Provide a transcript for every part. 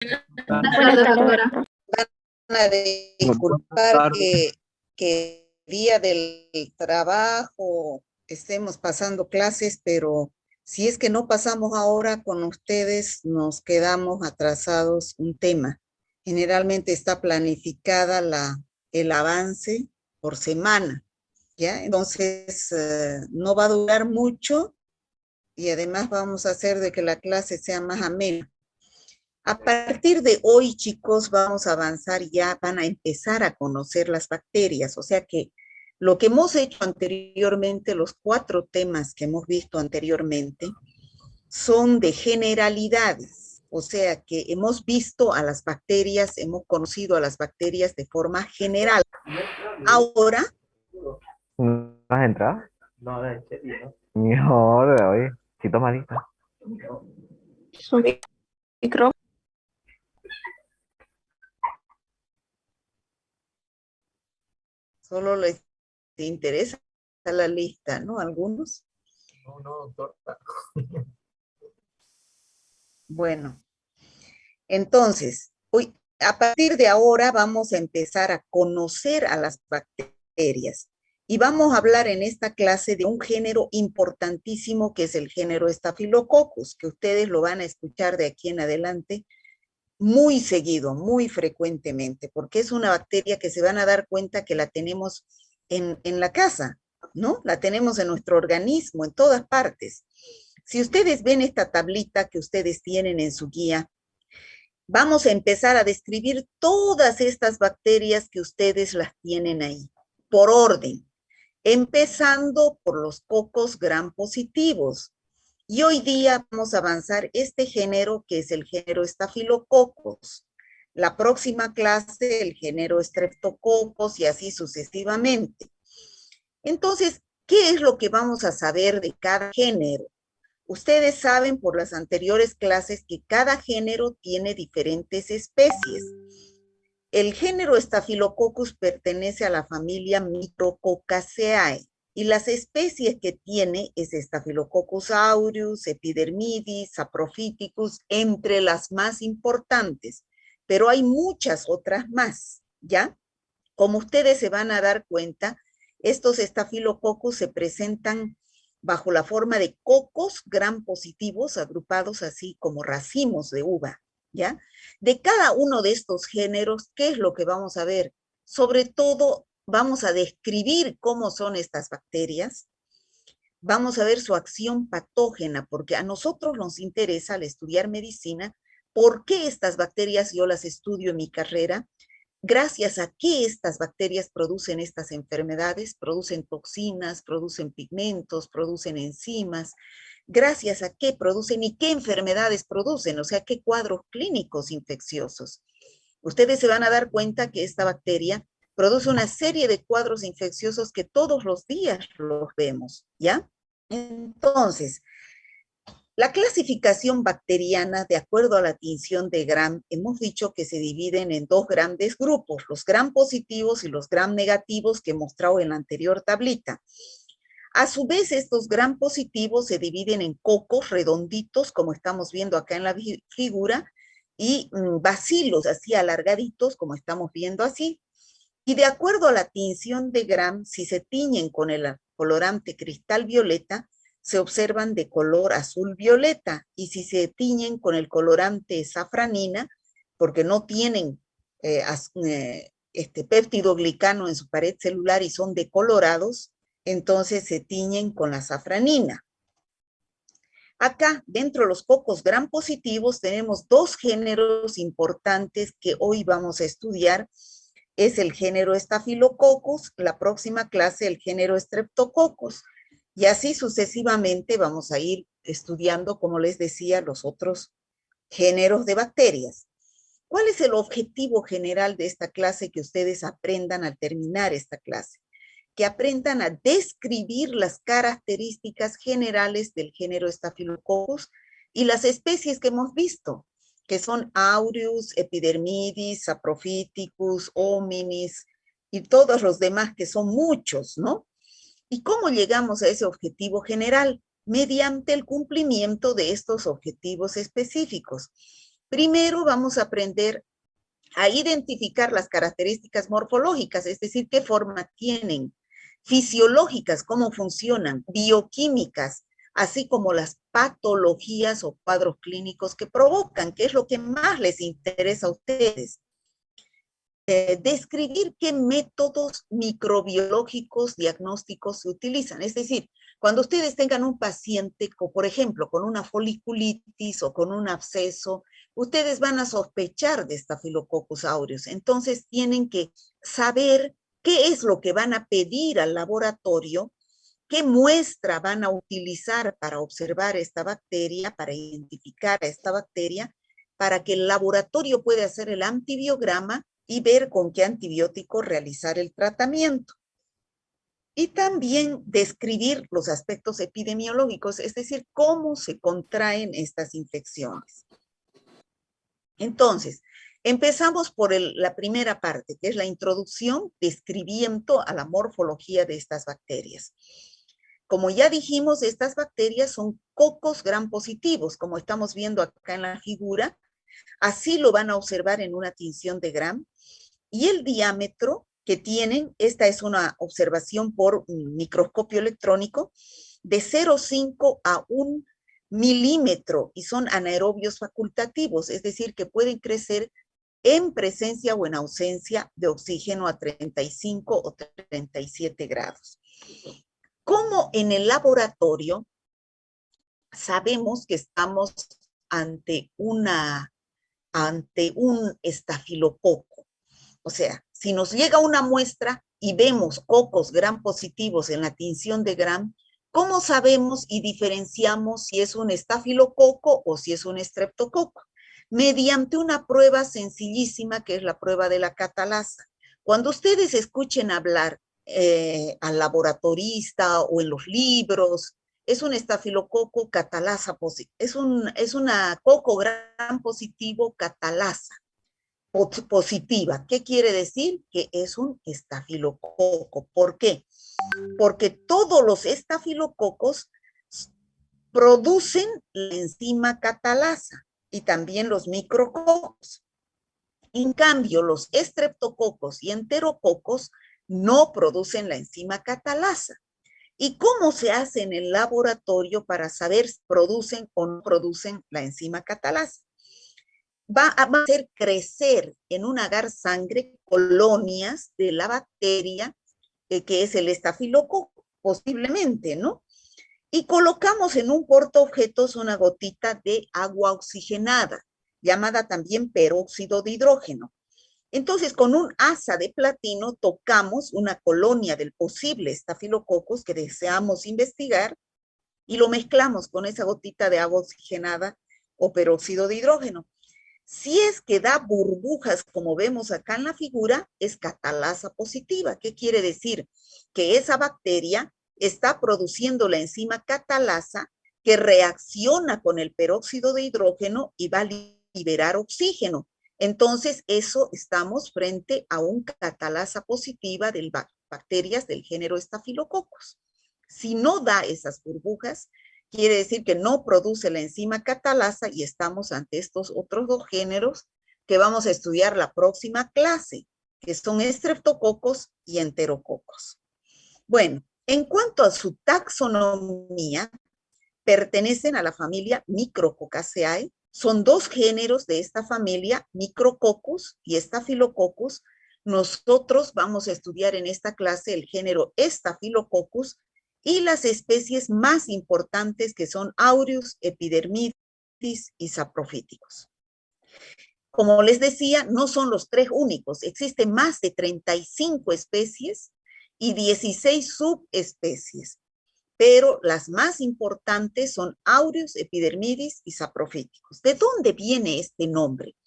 Buenas tardes, doctora. Van a disculpar que día del trabajo estemos pasando clases, pero si es que no pasamos ahora con ustedes, nos quedamos atrasados un tema. Generalmente está planificada el avance por semana, ¿ya? Entonces, no va a durar mucho y además vamos a hacer de que la clase sea más amena. A partir de hoy, chicos, vamos a avanzar ya, van a empezar a conocer las bacterias, o sea que lo que hemos hecho anteriormente, los 4 temas que hemos visto anteriormente, son de generalidades, o sea que hemos visto a las bacterias, hemos conocido a las bacterias de forma general. Ahora, ¿No has entrado? No, en serio. No, de hoy. Si toma lista. Su micrófono. solo les interesa la lista, ¿no? Algunos. No, doctor. Bueno, entonces, hoy, a partir de ahora vamos a empezar a conocer a las bacterias y vamos a hablar en esta clase de un género importantísimo que es el género Staphylococcus, que ustedes lo van a escuchar de aquí en adelante muy seguido, muy frecuentemente, porque es una bacteria que se van a dar cuenta que la tenemos en la casa, ¿no? La tenemos en nuestro organismo, en todas partes. Si ustedes ven esta tablita que ustedes tienen en su guía, vamos a empezar a describir todas estas bacterias que ustedes las tienen ahí, por orden, empezando por los cocos gram positivos. Y hoy día vamos a avanzar este género que es el género Staphylococcus. La próxima clase, el género Streptococcus y así sucesivamente. Entonces, ¿qué es lo que vamos a saber de cada género? Ustedes saben por las anteriores clases que cada género tiene diferentes especies. El género Staphylococcus pertenece a la familia Micrococcaceae y las especies que tiene es Staphylococcus aureus, Epidermidis, Saprophyticus, entre las más importantes, pero hay muchas otras más, ¿ya? Como ustedes se van a dar cuenta, estos Staphylococcus se presentan bajo la forma de cocos gram positivos agrupados así como racimos de uva, ¿ya? De cada uno de estos géneros, ¿qué es lo que vamos a ver? Sobre todo, vamos a describir cómo son estas bacterias, vamos a ver su acción patógena, porque a nosotros nos interesa al estudiar medicina, ¿por qué estas bacterias yo las estudio en mi carrera? Gracias a qué estas bacterias producen estas enfermedades, producen toxinas, producen pigmentos, producen enzimas, gracias a qué producen y qué enfermedades producen, o sea, qué cuadros clínicos infecciosos. Ustedes se van a dar cuenta que esta bacteria produce una serie de cuadros infecciosos que todos los días los vemos, ¿ya? Entonces, la clasificación bacteriana, de acuerdo a la tinción de Gram, hemos dicho que se dividen en 2 grandes grupos, los Gram positivos y los Gram negativos que he mostrado en la anterior tablita. A su vez, estos Gram positivos se dividen en cocos redonditos, como estamos viendo acá en la figura, y bacilos así alargaditos, como estamos viendo así. Y de acuerdo a la tinción de Gram, si se tiñen con el colorante cristal violeta, se observan de color azul violeta, y si se tiñen con el colorante safranina, porque no tienen péptido glicano en su pared celular y son decolorados, entonces se tiñen con la safranina. Acá, dentro de los cocos gram positivos, tenemos 2 géneros importantes que hoy vamos a estudiar. Es el género Staphylococcus, la próxima clase el género Streptococcus. Y así sucesivamente vamos a ir estudiando, como les decía, los otros géneros de bacterias. ¿Cuál es el objetivo general de esta clase que ustedes aprendan al terminar esta clase? Que aprendan a describir las características generales del género Staphylococcus y las especies que hemos visto, que son Aureus, Epidermidis, Saprophyticus, Hominis y todos los demás que son muchos, ¿no? ¿Y cómo llegamos a ese objetivo general? Mediante el cumplimiento de estos objetivos específicos. Primero vamos a aprender a identificar las características morfológicas, es decir, qué forma tienen, fisiológicas, cómo funcionan, bioquímicas, así como las patologías o cuadros clínicos que provocan, que es lo que más les interesa a ustedes. Describir qué métodos microbiológicos diagnósticos se utilizan. Es decir, cuando ustedes tengan un paciente, por ejemplo, con una foliculitis o con un absceso, ustedes van a sospechar de Staphylococcus aureus. Entonces tienen que saber qué es lo que van a pedir al laboratorio, qué muestra van a utilizar para observar esta bacteria, para identificar a esta bacteria, para que el laboratorio pueda hacer el antibiograma y ver con qué antibiótico realizar el tratamiento. Y también describir los aspectos epidemiológicos, es decir, cómo se contraen estas infecciones. Entonces, empezamos por la primera parte, que es la introducción, describiendo a la morfología de estas bacterias. Como ya dijimos, estas bacterias son cocos gram positivos, como estamos viendo acá en la figura. Así lo van a observar en una tinción de Gram. Y el diámetro que tienen, esta es una observación por microscopio electrónico, de 0,5 a 1 milímetro, y son anaerobios facultativos, es decir, que pueden crecer en presencia o en ausencia de oxígeno a 35 o 37 grados. Como en el laboratorio sabemos que estamos ante un estafilococo. O sea, si nos llega una muestra y vemos cocos gram positivos en la tinción de Gram, ¿cómo sabemos y diferenciamos si es un estafilococo o si es un estreptococo? Mediante una prueba sencillísima que es la prueba de la catalasa. Cuando ustedes escuchen hablar al laboratorista o en los libros, es un estafilococo catalasa, es una coco gram positivo catalasa positiva. ¿Qué quiere decir? Que es un estafilococo. ¿Por qué? Porque todos los estafilococos producen la enzima catalasa y también los micrococos. En cambio, los estreptococos y enterococos no producen la enzima catalasa. ¿Y cómo se hace en el laboratorio para saber si producen o no producen la enzima catalasa? Va a hacer crecer en un agar sangre colonias de la bacteria que es el estafilococo, posiblemente, ¿no? Y colocamos en un portaobjetos una gotita de agua oxigenada, llamada también peróxido de hidrógeno. Entonces, con un asa de platino tocamos una colonia del posible estafilococos que deseamos investigar y lo mezclamos con esa gotita de agua oxigenada o peróxido de hidrógeno. Si es que da burbujas, como vemos acá en la figura, es catalasa positiva. ¿Qué quiere decir? Que esa bacteria está produciendo la enzima catalasa que reacciona con el peróxido de hidrógeno y va a liberar oxígeno. Entonces, eso estamos frente a un catalasa positiva de bacterias del género Staphylococcus. Si no da esas burbujas, quiere decir que no produce la enzima catalasa y estamos ante estos otros dos géneros que vamos a estudiar la próxima clase, que son estreptococos y enterococos. Bueno, en cuanto a su taxonomía, pertenecen a la familia Micrococaceae. Son dos géneros de esta familia, Micrococcus y Staphylococcus. Nosotros vamos a estudiar en esta clase el género Staphylococcus y las especies más importantes que son Aureus, Epidermidis y Saprophyticus. Como les decía, no son los tres únicos, existen más de 35 especies y 16 subespecies, pero las más importantes son Aureus, Epidermidis y Saprophyticus. ¿De dónde viene este nombre?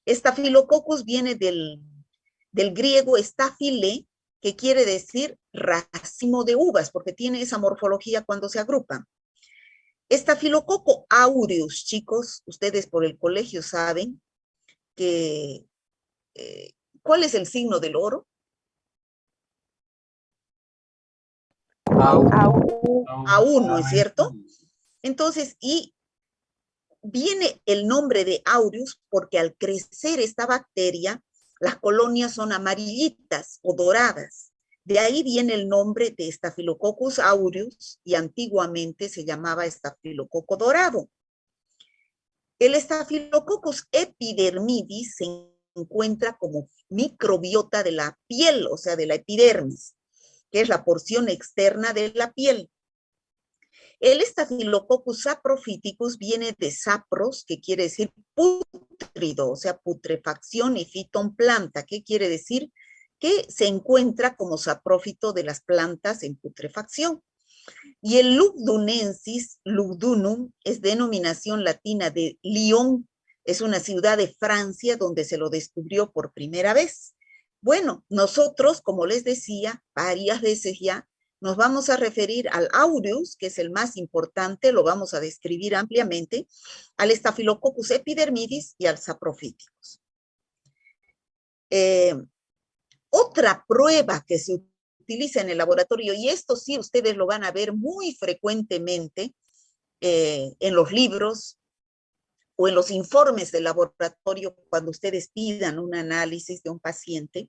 Staphylococcus viene del griego staphyle, que quiere decir racimo de uvas, porque tiene esa morfología cuando se agrupan. Staphylococcus aureus, chicos, ustedes por el colegio saben que, ¿cuál es el signo del oro? A1, ¿es cierto? Entonces, y viene el nombre de aureus porque al crecer esta bacteria, las colonias son amarillitas o doradas. De ahí viene el nombre de Staphylococcus aureus y antiguamente se llamaba estafilococo dorado. El Staphylococcus epidermidis se encuentra como microbiota de la piel, o sea, de la epidermis, que es la porción externa de la piel. El Staphylococcus saprophyticus viene de sapros, que quiere decir pútrido, o sea, putrefacción, y phyton, planta, ¿qué quiere decir? Que se encuentra como saprófito de las plantas en putrefacción. Y el Lugdunensis, Lugdunum, es denominación latina de Lyon, es una ciudad de Francia donde se lo descubrió por primera vez. Bueno, nosotros, como les decía, varias veces ya, nos vamos a referir al aureus, que es el más importante, lo vamos a describir ampliamente, al Staphylococcus epidermidis y al saprophyticus. Otra prueba que se utiliza en el laboratorio, y esto sí ustedes lo van a ver muy frecuentemente en los libros o en los informes del laboratorio cuando ustedes pidan un análisis de un paciente,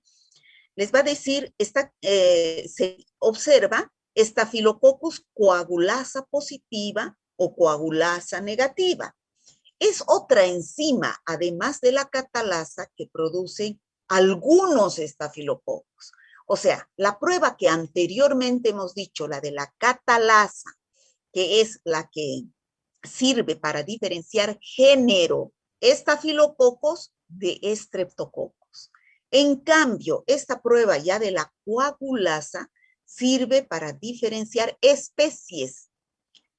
les va a decir, se observa Staphylococcus coagulasa positiva o coagulasa negativa. Es otra enzima, además de la catalasa, que produce algunos estafilococos. O sea, la prueba que anteriormente hemos dicho, la de la catalasa, que es la que sirve para diferenciar género estafilococos de estreptococos. En cambio, esta prueba ya de la coagulasa sirve para diferenciar especies.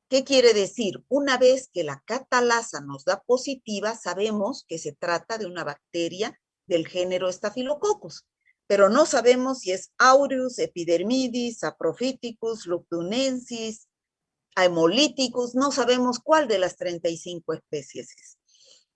¿Qué quiere decir? Una vez que la catalasa nos da positiva, sabemos que se trata de una bacteria del género Staphylococcus, pero no sabemos si es aureus, epidermidis, saprophyticus, lugdunensis, haemolyticus, no sabemos cuál de las 35 especies es.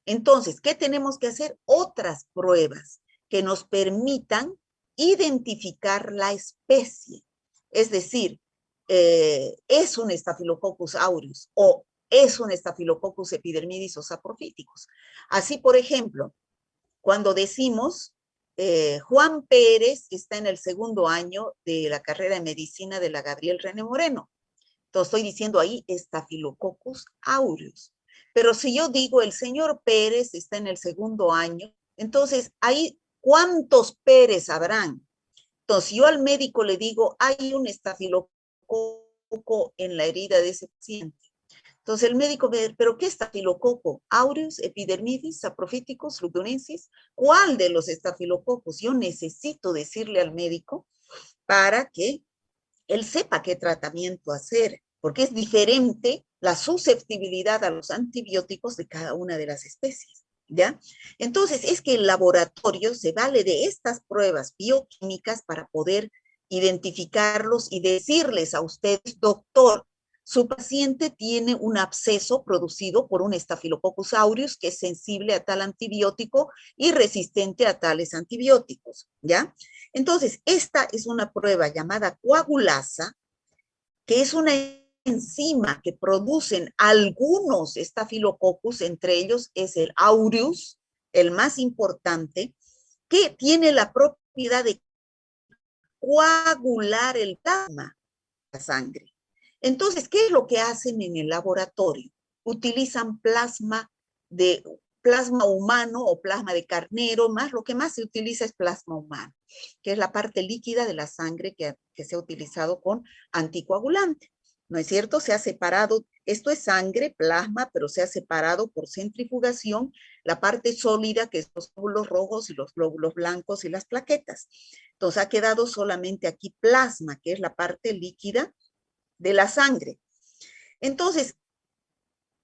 Entonces, ¿qué tenemos que hacer? Otras pruebas que nos permitan identificar la especie. Es decir, es un Staphylococcus aureus o es un Staphylococcus epidermidis o saprophyticus. Así, por ejemplo, cuando decimos Juan Pérez está en el segundo año de la carrera de medicina de la Gabriel René Moreno. Entonces estoy diciendo ahí Staphylococcus aureus. Pero si yo digo el señor Pérez está en el segundo año, entonces ahí ¿cuántos Pérez habrán? Entonces yo al médico le digo hay un estafilococo en la herida de ese paciente. Entonces el médico me dice, ¿pero qué estafilococo? ¿Aureus, epidermidis, saprophyticus, lugdunensis? ¿Cuál de los estafilococos? Yo necesito decirle al médico para que él sepa qué tratamiento hacer, porque es diferente la susceptibilidad a los antibióticos de cada una de las especies, ¿ya? Entonces, es que el laboratorio se vale de estas pruebas bioquímicas para poder identificarlos y decirles a ustedes, doctor, su paciente tiene un absceso producido por un Staphylococcus aureus que es sensible a tal antibiótico y resistente a tales antibióticos, ¿ya? Entonces, esta es una prueba llamada coagulasa, que es una enzima que producen algunos Staphylococcus, entre ellos es el aureus, el más importante, que tiene la propiedad de coagular el plasma, la sangre. Entonces, ¿qué es lo que hacen en el laboratorio? Utilizan plasma humano o plasma de carnero, más lo que más se utiliza es plasma humano, que es la parte líquida de la sangre que se ha utilizado con anticoagulante. ¿No es cierto? Se ha separado, esto es sangre, plasma, pero se ha separado por centrifugación la parte sólida, que es los glóbulos rojos y los glóbulos blancos y las plaquetas. Entonces ha quedado solamente aquí plasma, que es la parte líquida de la sangre. Entonces,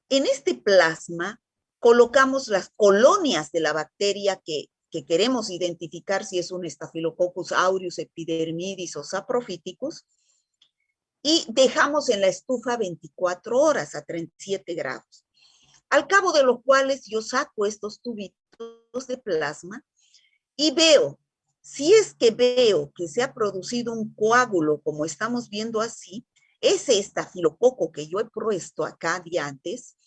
en este plasma colocamos las colonias de la bacteria que queremos identificar si es un Staphylococcus aureus, epidermidis o saprophyticus, y dejamos en la estufa 24 horas a 37 grados. Al cabo de los cuales yo saco estos tubitos de plasma y veo, si es que veo que se ha producido un coágulo, como estamos viendo así, ese estafilococo que yo he puesto acá de antes,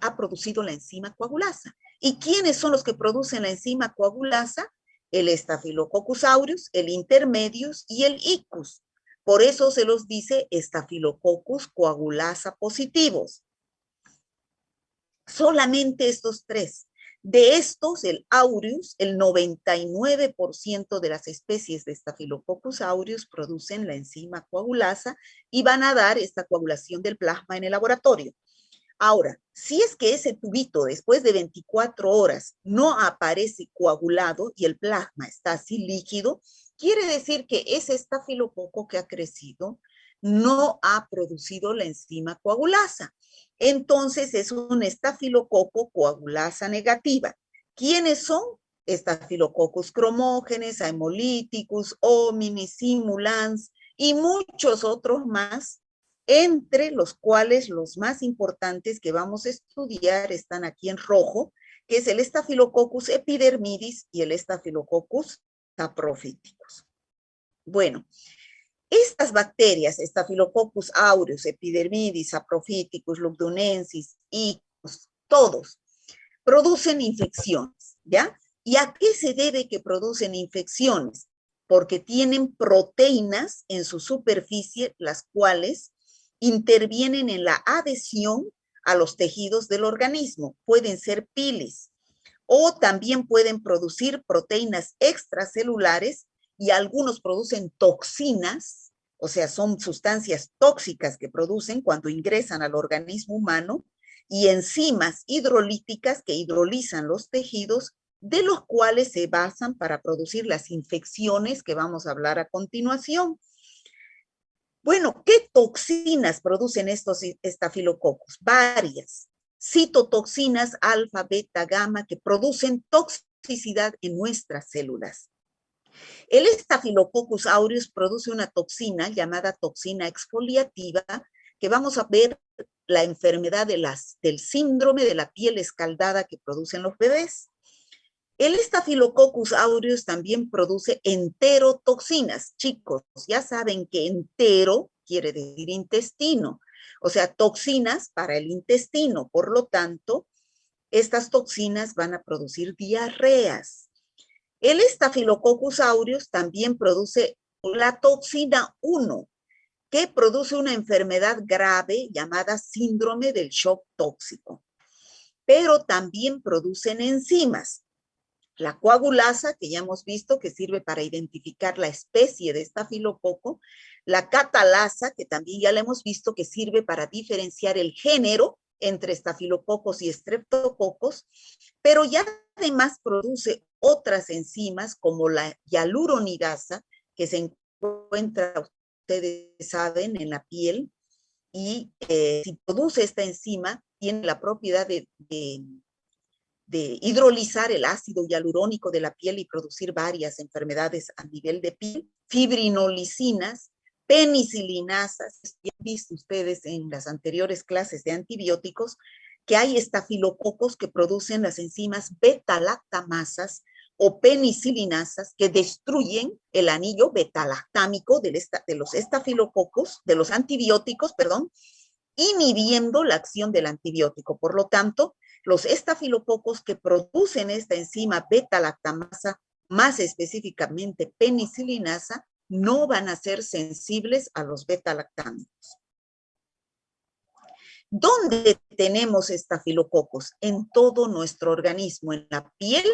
ha producido la enzima coagulasa. ¿Y quiénes son los que producen la enzima coagulasa? El Staphylococcus aureus, el intermedius y el icus. Por eso se los dice Staphylococcus coagulasa positivos. Solamente estos tres. De estos, el aureus, el 99% de las especies de Staphylococcus aureus producen la enzima coagulasa y van a dar esta coagulación del plasma en el laboratorio. Ahora, si es que ese tubito después de 24 horas no aparece coagulado y el plasma está así líquido, quiere decir que ese estafilococo que ha crecido no ha producido la enzima coagulasa. Entonces es un estafilococo coagulasa negativa. ¿Quiénes son? Staphylococcus cromógenes, Haemolyticus, hominis, simulans y muchos otros más, entre los cuales los más importantes que vamos a estudiar están aquí en rojo, que es el Staphylococcus epidermidis y el Staphylococcus saprophyticus. Bueno, estas bacterias, Staphylococcus aureus, epidermidis, saprophyticus, lugdunensis y todos producen infecciones, ¿ya? ¿Y a qué se debe que producen infecciones? Porque tienen proteínas en su superficie, las cuales intervienen en la adhesión a los tejidos del organismo. Pueden ser pilis o también pueden producir proteínas extracelulares y algunos producen toxinas, o sea, son sustancias tóxicas que producen cuando ingresan al organismo humano, y enzimas hidrolíticas que hidrolizan los tejidos, de los cuales se basan para producir las infecciones que vamos a hablar a continuación. Bueno, ¿qué toxinas producen estos estafilococos? Varias. Citotoxinas alfa, beta, gamma, que producen toxicidad en nuestras células. El Staphylococcus aureus produce una toxina llamada toxina exfoliativa, que vamos a ver la enfermedad del síndrome de la piel escaldada que producen los bebés. El Staphylococcus aureus también produce enterotoxinas. Chicos, ya saben que entero quiere decir intestino, o sea, toxinas para el intestino. Por lo tanto, estas toxinas van a producir diarreas. El Staphylococcus aureus también produce la toxina 1, que produce una enfermedad grave llamada síndrome del shock tóxico. Pero también producen enzimas. La coagulasa, que ya hemos visto que sirve para identificar la especie de estafilococo, la catalasa, que también ya la hemos visto que sirve para diferenciar el género entre estafilococos y streptococos, pero ya además produce otras enzimas como la hialuronidasa, que se encuentra, ustedes saben, en la piel, y si produce esta enzima, tiene la propiedad de hidrolizar el ácido hialurónico de la piel y producir varias enfermedades a nivel de piel, fibrinolicinas, penicilinasas. Ya han visto ustedes en las anteriores clases de antibióticos que hay estafilococos que producen las enzimas beta-lactamasas o penicilinasas que destruyen el anillo beta-lactámico de los estafilococos, de los antibióticos, perdón, inhibiendo la acción del antibiótico. Por lo tanto, los estafilococos que producen esta enzima beta-lactamasa, más específicamente penicilinasa, no van a ser sensibles a los beta-lactámicos. ¿Dónde tenemos estafilococos? En todo nuestro organismo, en la piel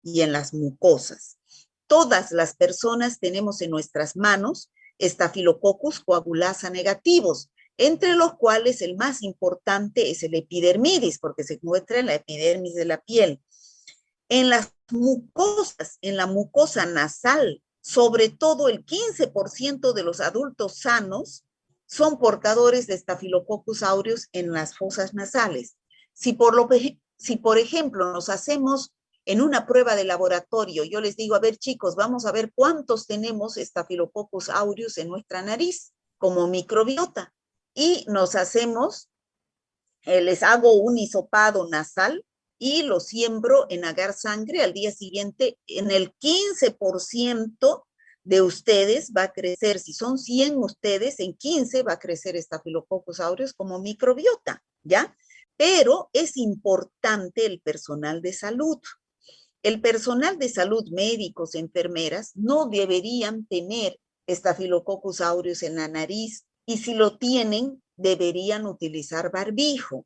y en las mucosas. Todas las personas tenemos en nuestras manos Staphylococcus coagulasa negativos, entre los cuales el más importante es el epidermidis, porque se encuentra en la epidermis de la piel. En las mucosas, en la mucosa nasal, sobre todo el 15% de los adultos sanos son portadores de Staphylococcus aureus en las fosas nasales. Si por ejemplo nos hacemos en una prueba de laboratorio, yo les digo, a ver chicos, vamos a ver cuántos tenemos Staphylococcus aureus en nuestra nariz como microbiota. Y nos hacemos, les hago un hisopado nasal y lo siembro en agar sangre. Al día siguiente, en el 15% de ustedes va a crecer, si son 100 ustedes, en 15 va a crecer Staphylococcus aureus como microbiota, ¿ya? Pero es importante el personal de salud. El personal de salud, médicos, enfermeras, no deberían tener Staphylococcus aureus en la nariz y si lo tienen, deberían utilizar barbijo,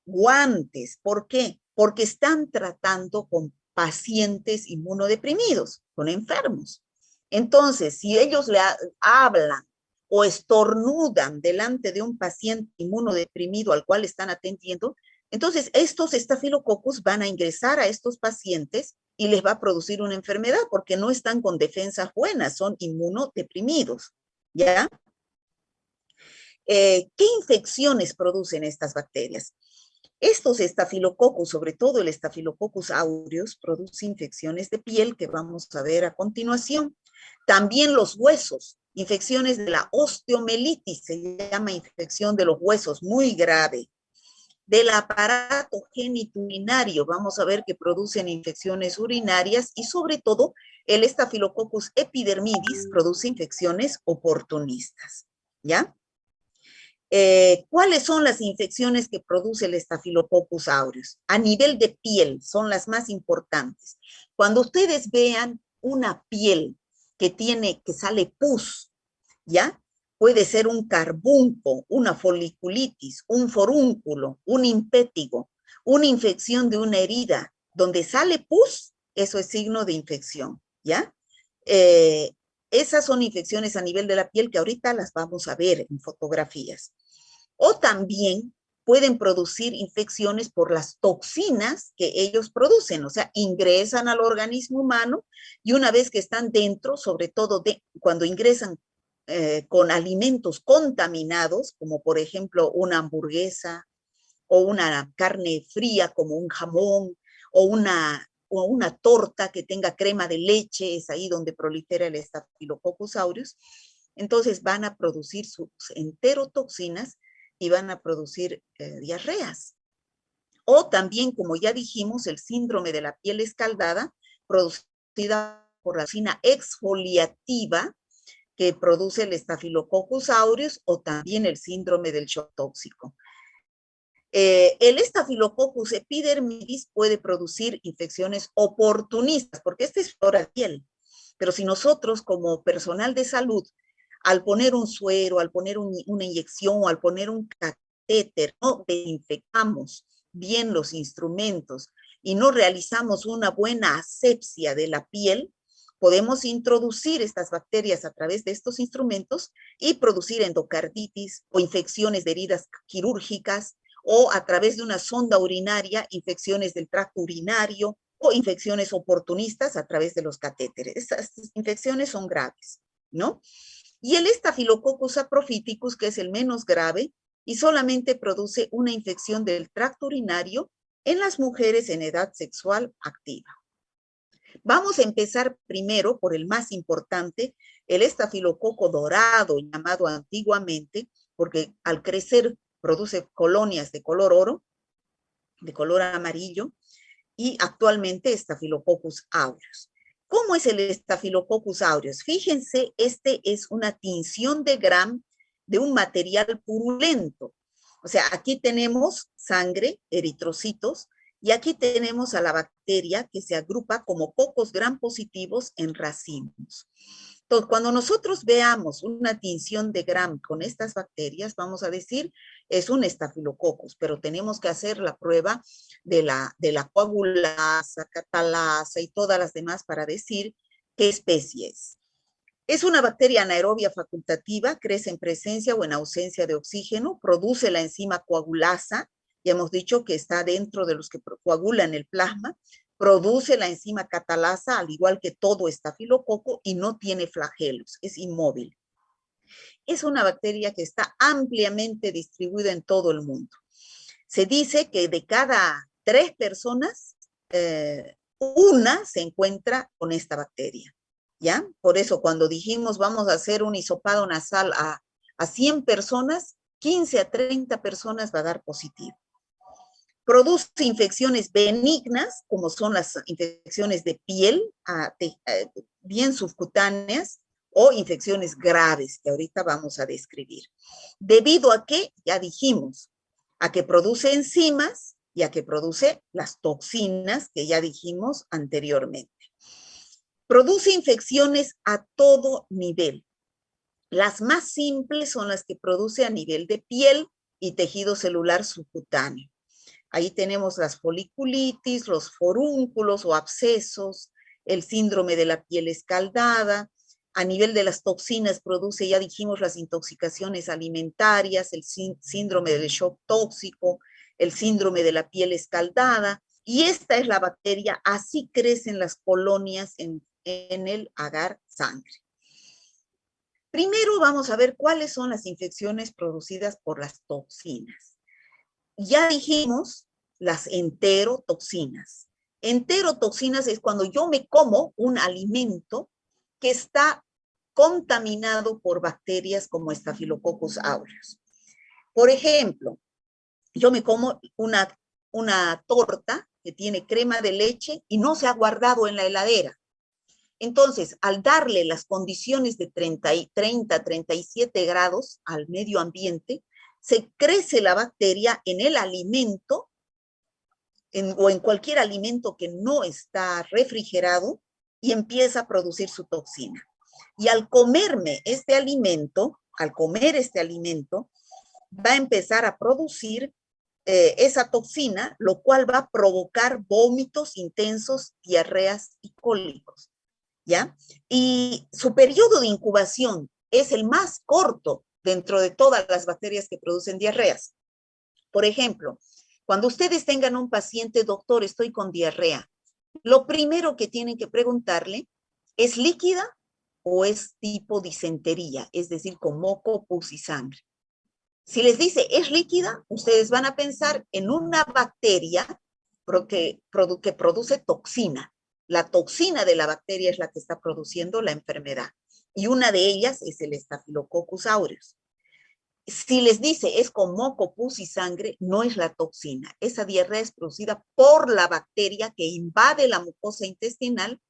guantes. ¿Por qué? Porque están tratando con pacientes inmunodeprimidos, con enfermos. Entonces, si ellos le hablan o estornudan delante de un paciente inmunodeprimido al cual están atendiendo, entonces estos estafilococos van a ingresar a estos pacientes y les va a producir una enfermedad porque no están con defensas buenas, son inmunodeprimidos, ¿ya? ¿Qué infecciones producen estas bacterias? Estos estafilococos, sobre todo el Staphylococcus aureus, produce infecciones de piel que vamos a ver a continuación. También los huesos, infecciones de la osteomelitis, se llama infección de los huesos, muy grave. Del aparato genitourinario, vamos a ver que producen infecciones urinarias y sobre todo el Staphylococcus epidermidis produce infecciones oportunistas, ¿ya? ¿Cuáles son las infecciones que produce el Staphylococcus aureus? A nivel de piel son las más importantes. Cuando ustedes vean una piel que sale pus, ¿ya? Puede ser un carbunco, una foliculitis, un forúnculo, un impétigo, una infección de una herida. Donde sale pus, eso es signo de infección, ¿ya? Esas son infecciones a nivel de la piel que ahorita las vamos a ver en fotografías. O también pueden producir infecciones por las toxinas que ellos producen, o sea, ingresan al organismo humano y una vez que están dentro, sobre todo cuando ingresan con alimentos contaminados, como por ejemplo una hamburguesa o una carne fría como un jamón o una torta que tenga crema de leche, es ahí donde prolifera el Staphylococcus aureus, entonces van a producir sus enterotoxinas y van a producir diarreas. O también, como ya dijimos, el síndrome de la piel escaldada, producida por la toxina exfoliativa, que produce el Staphylococcus aureus, o también el síndrome del shock tóxico. El Staphylococcus epidermidis puede producir infecciones oportunistas, porque este es flora de piel. Pero si nosotros, como personal de salud, al poner un suero, al poner una inyección o al poner un catéter, no desinfectamos bien los instrumentos y no realizamos una buena asepsia de la piel, podemos introducir estas bacterias a través de estos instrumentos y producir endocarditis o infecciones de heridas quirúrgicas o a través de una sonda urinaria, infecciones del tracto urinario o infecciones oportunistas a través de los catéteres. Estas infecciones son graves, ¿no? Y el Staphylococcus saprophyticus, que es el menos grave, y solamente produce una infección del tracto urinario en las mujeres en edad sexual activa. Vamos a empezar primero por el más importante, el estafilococo dorado, llamado antiguamente, porque al crecer produce colonias de color oro, de color amarillo, y actualmente Staphylococcus aureus. ¿Cómo es el Staphylococcus aureus? Fíjense, este es una tinción de Gram de un material purulento. O sea, aquí tenemos sangre, eritrocitos, y aquí tenemos a la bacteria que se agrupa como cocos gram positivos en racimos. Entonces, cuando nosotros veamos una tinción de Gram con estas bacterias, vamos a decir, es un Staphylococcus, pero tenemos que hacer la prueba de la coagulasa, catalasa y todas las demás para decir qué especie es. Es una bacteria anaerobia facultativa, crece en presencia o en ausencia de oxígeno, produce la enzima coagulasa, ya hemos dicho que está dentro de los que coagulan el plasma, produce la enzima catalasa, al igual que todo estafilococo, y no tiene flagelos, es inmóvil. Es una bacteria que está ampliamente distribuida en todo el mundo. Se dice que de cada 3 personas, una se encuentra con esta bacteria, ¿ya? Por eso cuando dijimos vamos a hacer un hisopado nasal a 100 personas, 15 a 30 personas va a dar positivo. Produce infecciones benignas, como son las infecciones de piel, bien subcutáneas, o infecciones graves, que ahorita vamos a describir. ¿Debido a qué? Ya dijimos, a que produce enzimas y a que produce las toxinas que ya dijimos anteriormente. Produce infecciones a todo nivel. Las más simples son las que produce a nivel de piel y tejido celular subcutáneo. Ahí tenemos las foliculitis, los forúnculos o abscesos, el síndrome de la piel escaldada. A nivel de las toxinas produce, ya dijimos, las intoxicaciones alimentarias, el síndrome del shock tóxico, el síndrome de la piel escaldada. Y esta es la bacteria, así crecen las colonias en el agar sangre. Primero vamos a ver cuáles son las infecciones producidas por las toxinas. Ya dijimos las enterotoxinas. Enterotoxinas es cuando yo me como un alimento que está contaminado por bacterias como Staphylococcus aureus. Por ejemplo, yo me como una torta que tiene crema de leche y no se ha guardado en la heladera. Entonces, al darle las condiciones de 30, 37 grados al medio ambiente, se crece la bacteria en el alimento o en cualquier alimento que no está refrigerado y empieza a producir su toxina. Y al comerme este alimento, va a empezar a producir esa toxina, lo cual va a provocar vómitos intensos, diarreas y cólicos, ¿ya? Y su periodo de incubación es el más corto dentro de todas las bacterias que producen diarreas. Por ejemplo, cuando ustedes tengan un paciente, doctor, estoy con diarrea, lo primero que tienen que preguntarle, ¿es líquida o es tipo disentería? Es decir, con moco, pus y sangre. Si les dice es líquida, ustedes van a pensar en una bacteria que produce toxina. La toxina de la bacteria es la que está produciendo la enfermedad. Y una de ellas es el Staphylococcus aureus. Si les dice es con moco, pus y sangre, no es la toxina. Esa diarrea es producida por la bacteria que invade la mucosa intestinal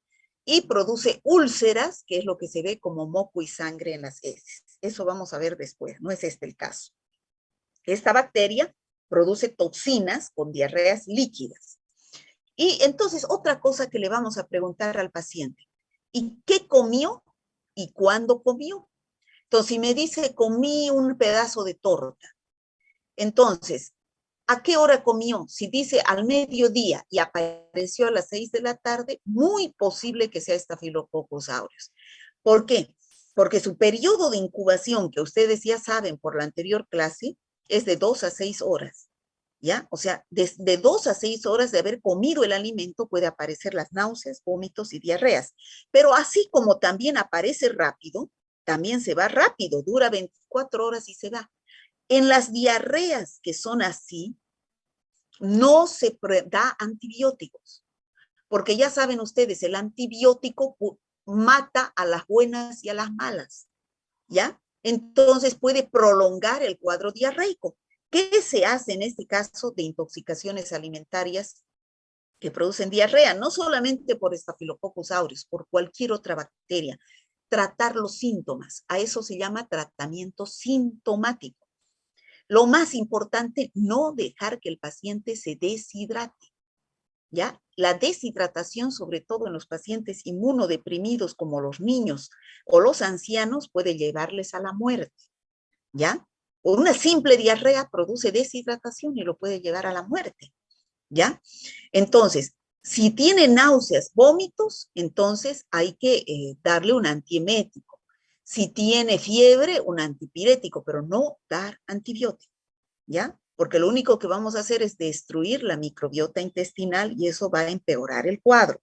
y produce úlceras, que es lo que se ve como moco y sangre en las heces. Eso vamos a ver después, no es este el caso. Esta bacteria produce toxinas con diarreas líquidas. Y entonces, otra cosa que le vamos a preguntar al paciente, ¿y qué comió y cuándo comió? Entonces, si me dice, comí un pedazo de torta, entonces, ¿a qué hora comió? Si dice al mediodía y apareció a las 6 de la tarde, muy posible que sea Staphylococcus aureus. ¿Por qué? Porque su periodo de incubación, que ustedes ya saben por la anterior clase, es de 2 a 6 horas, ¿ya? O sea, de 2 a 6 horas de haber comido el alimento puede aparecer las náuseas, vómitos y diarreas. Pero así como también aparece rápido, también se va rápido, dura 24 horas y se va. En las diarreas que son así, no se da antibióticos, porque ya saben ustedes, el antibiótico mata a las buenas y a las malas, ¿ya? Entonces puede prolongar el cuadro diarreico. ¿Qué se hace en este caso de intoxicaciones alimentarias que producen diarrea? No solamente por Staphylococcus aureus, por cualquier otra bacteria. Tratar los síntomas. A eso se llama tratamiento sintomático. Lo más importante, no dejar que el paciente se deshidrate, ¿ya? La deshidratación, sobre todo en los pacientes inmunodeprimidos como los niños o los ancianos, puede llevarles a la muerte, ¿ya? O una simple diarrea produce deshidratación y lo puede llevar a la muerte, ¿ya? Entonces, si tiene náuseas, vómitos, entonces hay que darle un antiemético. Si tiene fiebre, un antipirético, pero no dar antibiótico, ¿ya? Porque lo único que vamos a hacer es destruir la microbiota intestinal y eso va a empeorar el cuadro.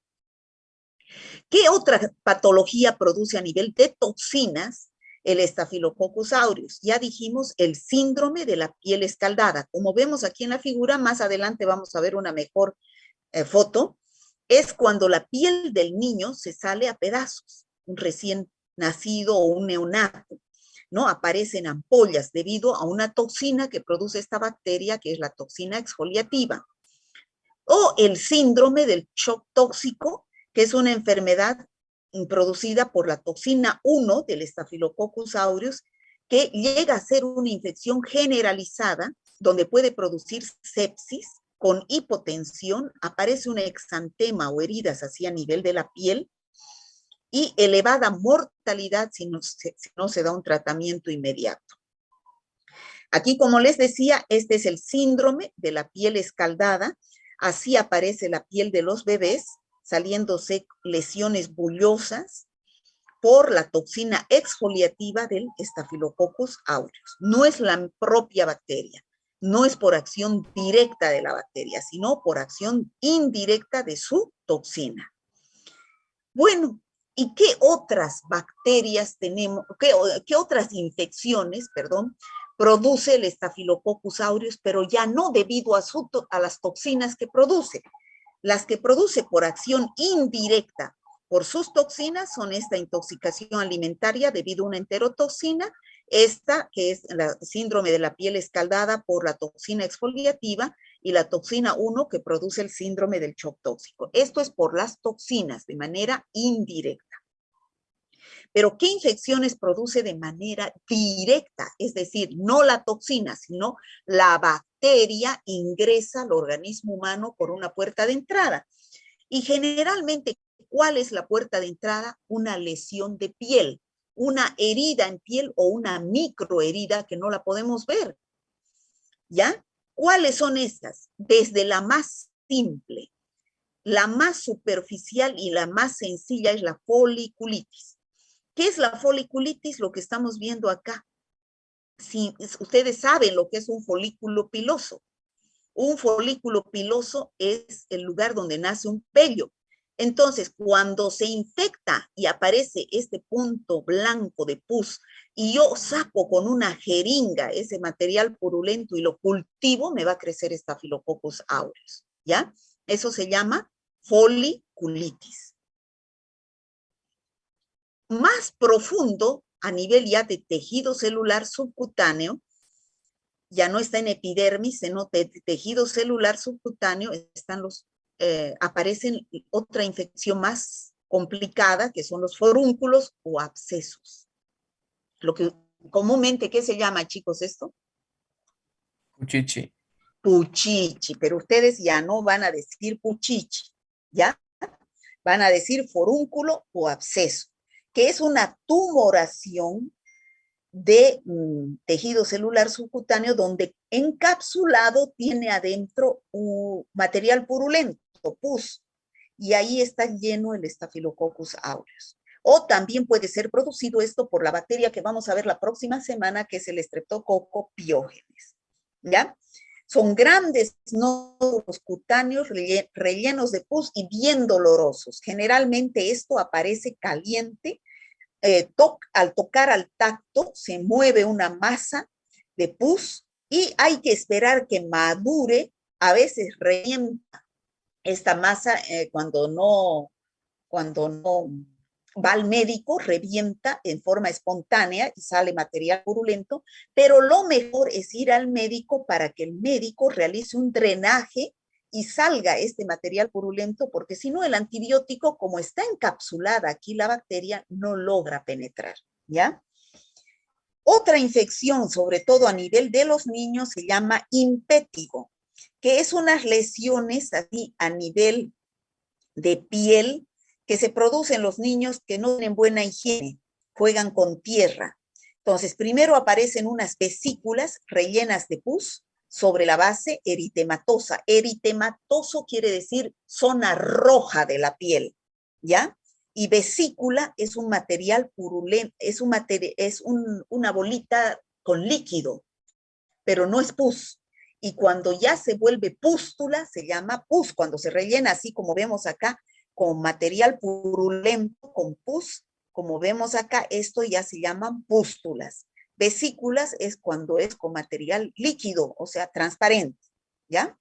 ¿Qué otra patología produce a nivel de toxinas el Staphylococcus aureus? Ya dijimos el síndrome de la piel escaldada. Como vemos aquí en la figura, más adelante vamos a ver una mejor foto, es cuando la piel del niño se sale a pedazos, un recién nacido o un neonato, ¿no? Aparecen ampollas debido a una toxina que produce esta bacteria, que es la toxina exfoliativa. O el síndrome del shock tóxico, que es una enfermedad producida por la toxina 1 del Staphylococcus aureus, que llega a ser una infección generalizada donde puede producir sepsis, con hipotensión, aparece un exantema o heridas así a nivel de la piel y elevada mortalidad si no se da un tratamiento inmediato. Aquí, como les decía, este es el síndrome de la piel escaldada. Así aparece la piel de los bebés, saliéndose lesiones bullosas por la toxina exfoliativa del Staphylococcus aureus. No es la propia bacteria, no es por acción directa de la bacteria, sino por acción indirecta de su toxina. Bueno, ¿y qué otras bacterias tenemos, qué otras infecciones, perdón, produce el Staphylococcus aureus, pero ya no debido a las toxinas que produce? Las que produce por acción indirecta por sus toxinas son esta intoxicación alimentaria debido a una enterotoxina, esta que es el síndrome de la piel escaldada por la toxina exfoliativa, y la toxina 1 que produce el síndrome del shock tóxico. Esto es por las toxinas de manera indirecta. Pero ¿qué infecciones produce de manera directa? Es decir, no la toxina, sino la bacteria ingresa al organismo humano por una puerta de entrada. Y generalmente, ¿cuál es la puerta de entrada? Una lesión de piel, una herida en piel o una microherida que no la podemos ver. ¿Ya? ¿Cuáles son estas? Desde la más simple, la más superficial y la más sencilla es la foliculitis. ¿Qué es la foliculitis? Lo que estamos viendo acá. Si ustedes saben lo que es un folículo piloso. Un folículo piloso es el lugar donde nace un vello. Entonces, cuando se infecta y aparece este punto blanco de pus, y yo saco con una jeringa ese material purulento y lo cultivo, me va a crecer Staphylococcus aureus, ¿ya? Eso se llama foliculitis. Más profundo, a nivel ya de tejido celular subcutáneo, ya no está en epidermis, sino tejido celular subcutáneo, están aparecen otra infección más complicada, que son los forúnculos o abscesos. Lo que comúnmente, ¿qué se llama, chicos, esto? Puchichi. Puchichi, pero ustedes ya no van a decir puchichi, ¿ya? Van a decir forúnculo o absceso, que es una tumoración de tejido celular subcutáneo donde encapsulado tiene adentro un material purulento, pus, y ahí está lleno el Staphylococcus aureus. O también puede ser producido esto por la bacteria que vamos a ver la próxima semana, que es el Streptococcus pyogenes, ¿ya? Son grandes nódulos cutáneos rellenos de pus y bien dolorosos. Generalmente esto aparece caliente. Al tocar al tacto se mueve una masa de pus y hay que esperar que madure. A veces revienta esta masa cuando no va al médico, revienta en forma espontánea y sale material purulento, pero lo mejor es ir al médico para que el médico realice un drenaje y salga este material purulento, porque si no el antibiótico, como está encapsulada aquí la bacteria, no logra penetrar, ¿ya? Otra infección, sobre todo a nivel de los niños, se llama impétigo, que es unas lesiones así a nivel de piel que se producen los niños que no tienen buena higiene, juegan con tierra. Entonces, primero aparecen unas vesículas rellenas de pus sobre la base eritematosa. Eritematoso quiere decir zona roja de la piel, ¿ya? Y vesícula es un material purulento, es una bolita con líquido, pero no es pus. Y cuando ya se vuelve pústula, se llama pus. Cuando se rellena así como vemos acá, con material purulento, con pus, como vemos acá, esto ya se llaman pústulas. Vesículas es cuando es con material líquido, o sea, transparente, ¿ya?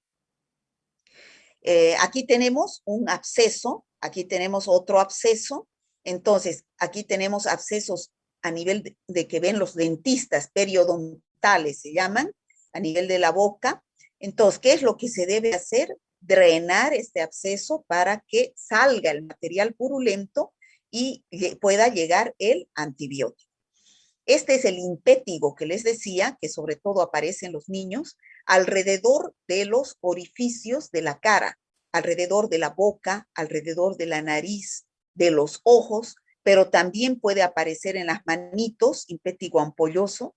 Aquí tenemos un absceso, aquí tenemos otro absceso. Entonces, aquí tenemos abscesos a nivel de que ven los dentistas, periodontales se llaman, a nivel de la boca. Entonces, ¿qué es lo que se debe hacer? Drenar este absceso para que salga el material purulento y pueda llegar el antibiótico. Este es el impétigo que les decía, que sobre todo aparece en los niños. alrededor de los orificios de la cara, alrededor de la boca, alrededor de la nariz, de los ojos, pero también puede aparecer en las manitos, impétigo ampolloso,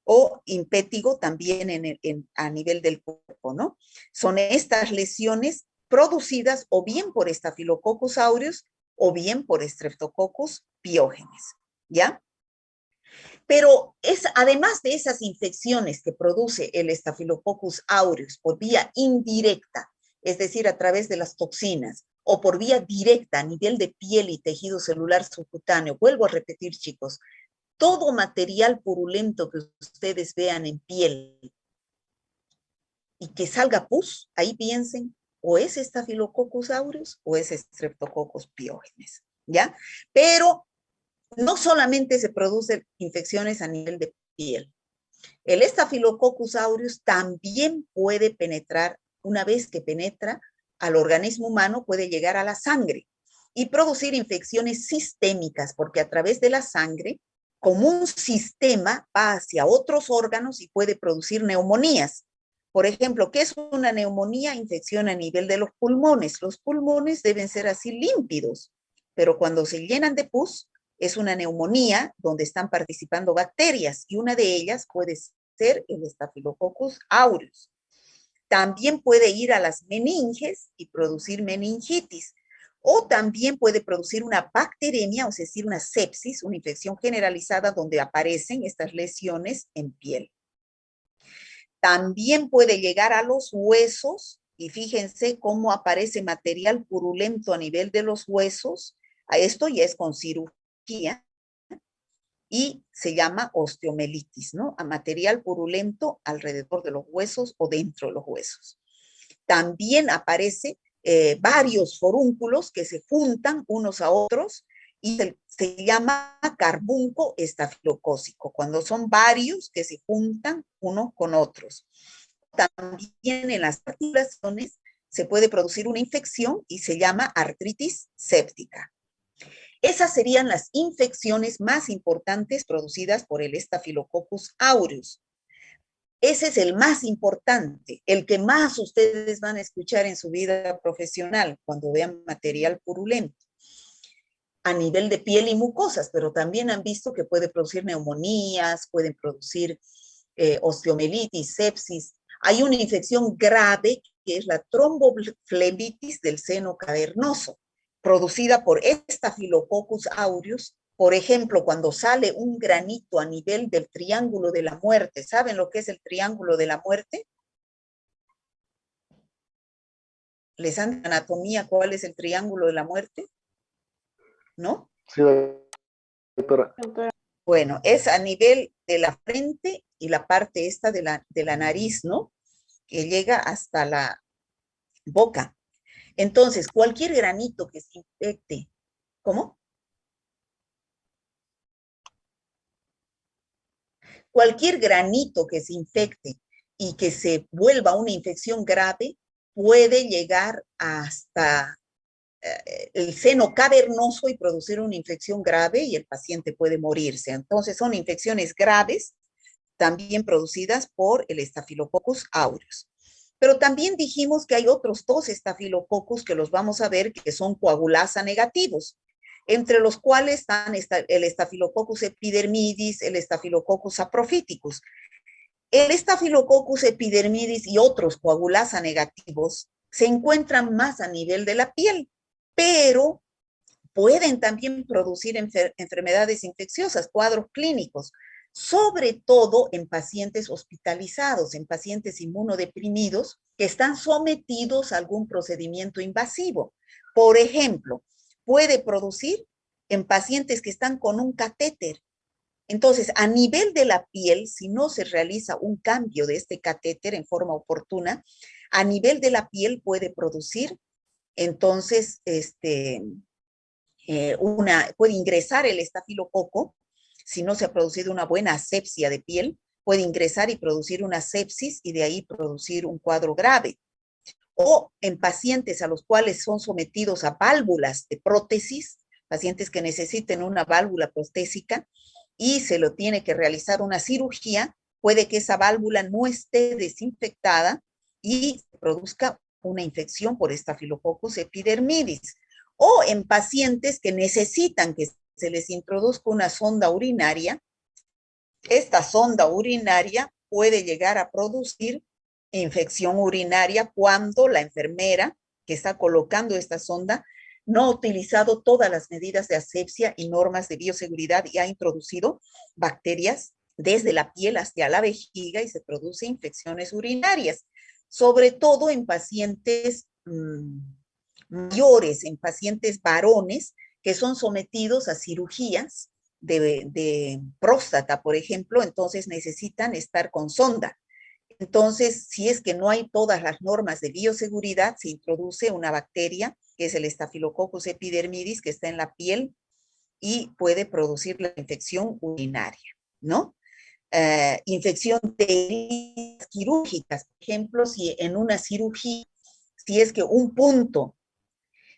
o impétigo también a nivel del cuerpo, ¿no? Son estas lesiones producidas o bien por Staphylococcus aureus o bien por Streptococcus piógenes, ¿ya? Pero además de esas infecciones que produce el Staphylococcus aureus por vía indirecta, es decir, a través de las toxinas, o por vía directa a nivel de piel y tejido celular subcutáneo, vuelvo a repetir, chicos, todo material purulento que ustedes vean en piel y que salga pus, ahí piensen, o es Staphylococcus aureus o es Streptococcus piógenes, ¿ya? Pero no solamente se producen infecciones a nivel de piel. El Staphylococcus aureus también puede penetrar, una vez que penetra al organismo humano, puede llegar a la sangre y producir infecciones sistémicas, porque a través de la sangre, como un sistema, va hacia otros órganos y puede producir neumonías. Por ejemplo, ¿qué es una neumonía? Infección a nivel de los pulmones. Los pulmones deben ser así límpidos, pero cuando se llenan de pus, es una neumonía donde están participando bacterias y una de ellas puede ser el Staphylococcus aureus. También puede ir a las meninges y producir meningitis, o también puede producir una bacteremia, es decir, una sepsis, una infección generalizada donde aparecen estas lesiones en piel. También puede llegar a los huesos, y fíjense cómo aparece material purulento a nivel de los huesos. A esto ya es con cirugía, y se llama osteomelitis, ¿no? A material purulento alrededor de los huesos o dentro de los huesos. También aparece varios forúnculos que se juntan unos a otros y se llama carbunco estafilocócico, cuando son varios que se juntan unos con otros. También en las articulaciones se puede producir una infección y se llama artritis séptica. Esas serían las infecciones más importantes producidas por el Staphylococcus aureus. Ese es el más importante, el que más ustedes van a escuchar en su vida profesional cuando vean material purulento a nivel de piel y mucosas, pero también han visto que puede producir neumonías, pueden producir osteomelitis, sepsis. Hay una infección grave que es la tromboflebitis del seno cavernoso, producida por Staphylococcus aureus. Por ejemplo, cuando sale un granito a nivel del triángulo de la muerte, ¿saben lo que es el triángulo de la muerte? ¿Les dan anatomía cuál es el triángulo de la muerte? ¿No? Sí, doctora. Bueno, es a nivel de la frente y la parte esta de la nariz, ¿no? Que llega hasta la boca. Entonces, cualquier granito que se infecte, ¿cómo? Cualquier granito que se infecte y que se vuelva una infección grave puede llegar hasta el seno cavernoso y producir una infección grave y el paciente puede morirse. Entonces son infecciones graves también producidas por el Staphylococcus aureus. Pero también dijimos que hay otros dos estafilococcus que los vamos a ver que son coagulasa negativos, entre los cuales están el Staphylococcus epidermidis, el Staphylococcus saprophyticus. El Staphylococcus epidermidis y otros coagulasa negativos se encuentran más a nivel de la piel, pero pueden también producir enfermedades infecciosas, cuadros clínicos, sobre todo en pacientes hospitalizados, en pacientes inmunodeprimidos que están sometidos a algún procedimiento invasivo. Por ejemplo, puede producir en pacientes que están con un catéter. Entonces, a nivel de la piel, si no se realiza un cambio de este catéter en forma oportuna, a nivel de la piel puede producir, entonces, puede ingresar el estafilococo, si no se ha producido una buena asepsia de piel, puede ingresar y producir una sepsis y de ahí producir un cuadro grave. O en pacientes a los cuales son sometidos a válvulas de prótesis, pacientes que necesiten una válvula prostésica y se lo tiene que realizar una cirugía, puede que esa válvula no esté desinfectada y se produzca una infección por Staphylococcus epidermidis. O en pacientes que necesitan que se les introduzca una sonda urinaria, esta sonda urinaria puede llegar a producir infección urinaria cuando la enfermera que está colocando esta sonda no ha utilizado todas las medidas de asepsia y normas de bioseguridad y ha introducido bacterias desde la piel hasta la vejiga y se produce infecciones urinarias, sobre todo en pacientes mayores, en pacientes varones que son sometidos a cirugías de próstata, por ejemplo, entonces necesitan estar con sonda. Entonces, si es que no hay todas las normas de bioseguridad, se introduce una bacteria, que es el Staphylococcus epidermidis, que está en la piel y puede producir la infección urinaria, ¿no? Infección de heridas quirúrgicas, por ejemplo, si en una cirugía, si es que un punto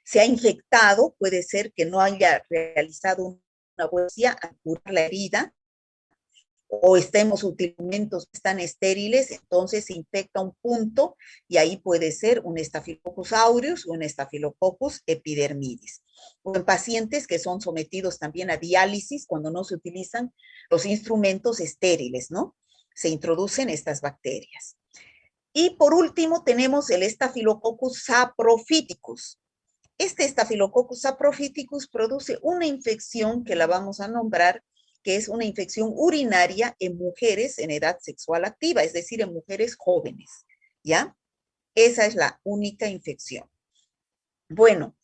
se ha infectado, puede ser que no haya realizado una biopsia al curar la herida, o estemos utilizando alimentos que están estériles, entonces se infecta un punto y ahí puede ser un Staphylococcus aureus o un Staphylococcus epidermidis. O en pacientes que son sometidos también a diálisis cuando no se utilizan los instrumentos estériles, ¿no? Se introducen estas bacterias. Y por último tenemos el Staphylococcus saprophyticus. Este Staphylococcus saprophyticus produce una infección que la vamos a nombrar, que es una infección urinaria en mujeres en edad sexual activa, es decir, en mujeres jóvenes, ¿ya? Esa es la única infección. Bueno,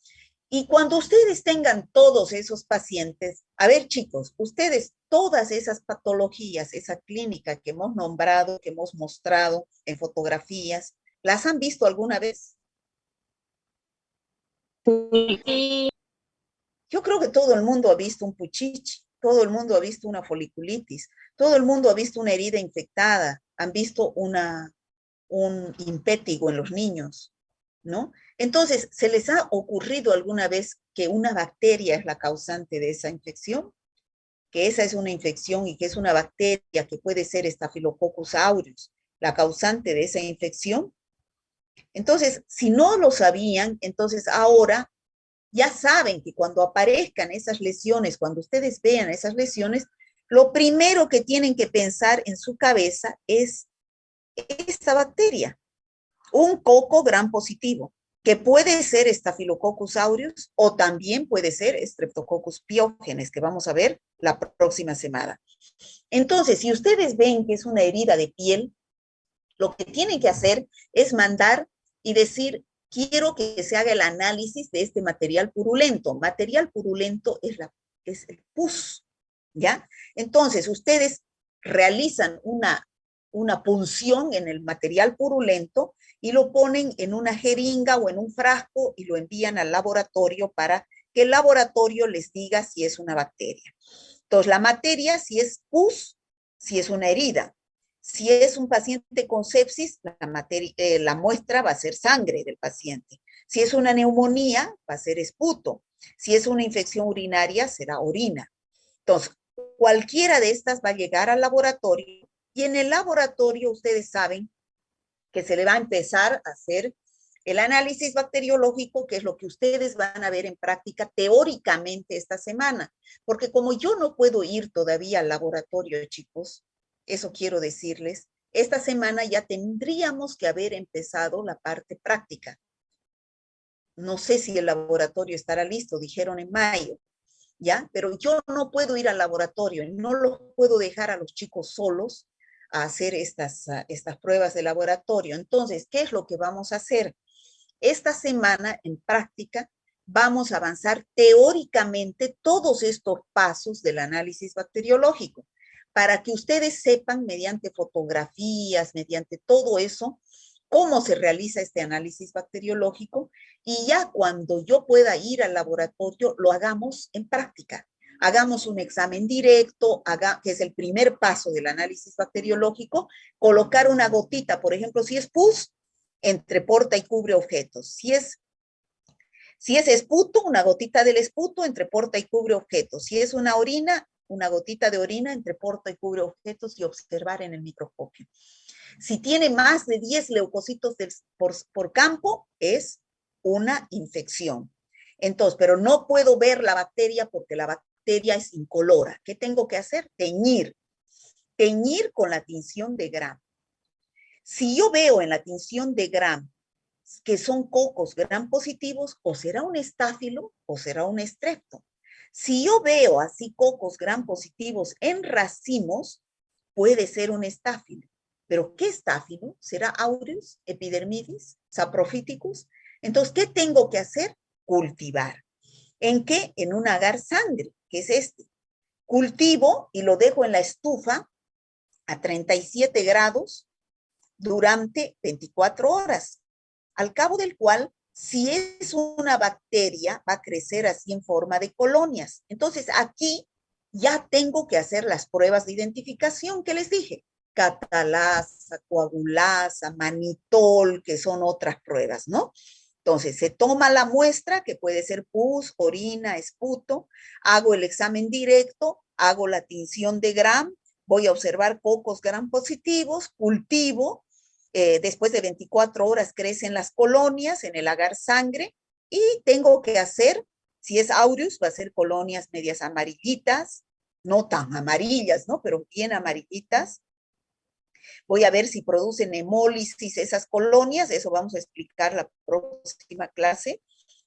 y cuando ustedes tengan todos esos pacientes, a ver chicos, ustedes todas esas patologías, esa clínica que hemos nombrado, que hemos mostrado en fotografías, ¿las han visto alguna vez? Yo creo que todo el mundo ha visto un puchichi, todo el mundo ha visto una foliculitis, todo el mundo ha visto una herida infectada, han visto un impétigo en los niños, ¿no? Entonces, ¿se les ha ocurrido alguna vez que una bacteria es la causante de esa infección? Que esa es una infección y que es una bacteria que puede ser Staphylococcus aureus, la causante de esa infección. Entonces, si no lo sabían, entonces ahora ya saben que cuando aparezcan esas lesiones, cuando ustedes vean esas lesiones, lo primero que tienen que pensar en su cabeza es esta bacteria, un coco gram positivo, que puede ser Staphylococcus aureus o también puede ser Streptococcus pyogenes, que vamos a ver la próxima semana. Entonces, si ustedes ven que es una herida de piel, lo que tienen que hacer es mandar y decir, quiero que se haga el análisis de este material purulento. Material purulento es el pus, ¿ya? Entonces, ustedes realizan una punción en el material purulento y lo ponen en una jeringa o en un frasco y lo envían al laboratorio para que el laboratorio les diga si es una bacteria. Entonces, la materia, si es pus, si es una herida. Si es un paciente con sepsis, la muestra va a ser sangre del paciente. Si es una neumonía, va a ser esputo. Si es una infección urinaria, será orina. Entonces, cualquiera de estas va a llegar al laboratorio y en el laboratorio ustedes saben que se le va a empezar a hacer el análisis bacteriológico, que es lo que ustedes van a ver en práctica teóricamente esta semana. Porque como yo no puedo ir todavía al laboratorio, chicos, eso quiero decirles, esta semana ya tendríamos que haber empezado la parte práctica. No sé si el laboratorio estará listo, dijeron en mayo, ¿ya? Pero yo no puedo ir al laboratorio, no los puedo dejar a los chicos solos a hacer estas pruebas de laboratorio. Entonces, ¿qué es lo que vamos a hacer? Esta semana, en práctica, vamos a avanzar teóricamente todos estos pasos del análisis bacteriológico, para que ustedes sepan mediante fotografías, mediante todo eso, cómo se realiza este análisis bacteriológico y ya cuando yo pueda ir al laboratorio, lo hagamos en práctica. Hagamos un examen directo, que es el primer paso del análisis bacteriológico, colocar una gotita, por ejemplo, si es pus, entreporta y cubre objetos. Si es esputo, una gotita del esputo entreporta y cubre objetos. Si es una orina, una gotita de orina entre porta y cubre objetos y observar en el microscopio. Si tiene más de 10 leucocitos por campo, es una infección. Entonces, pero no puedo ver la bacteria porque la bacteria es incolora. ¿Qué tengo que hacer? Teñir. Teñir con la tinción de Gram. Si yo veo en la tinción de Gram que son cocos gram positivos, o será un estáfilo o será un estrepto. Si yo veo así cocos gram positivos en racimos, puede ser un estáfilo. ¿Pero qué estáfilo? ¿Será aureus, epidermidis, saprophyticus? Entonces, ¿qué tengo que hacer? Cultivar. ¿En qué? En un agar sangre, que es este. Cultivo y lo dejo en la estufa a 37 grados durante 24 horas. Al cabo del cual, si es una bacteria, va a crecer así en forma de colonias. Entonces, aquí ya tengo que hacer las pruebas de identificación que les dije. Catalasa, coagulasa, manitol, que son otras pruebas, ¿no? Entonces, se toma la muestra, que puede ser pus, orina, esputo, hago el examen directo, hago la tinción de Gram, voy a observar cocos Gram positivos, cultivo, después de 24 horas crecen las colonias en el agar sangre y tengo que hacer, si es aureus, va a ser colonias medias amarillitas, no tan amarillas, ¿no? Pero bien amarillitas. Voy a ver si producen hemólisis esas colonias, eso vamos a explicar la próxima clase.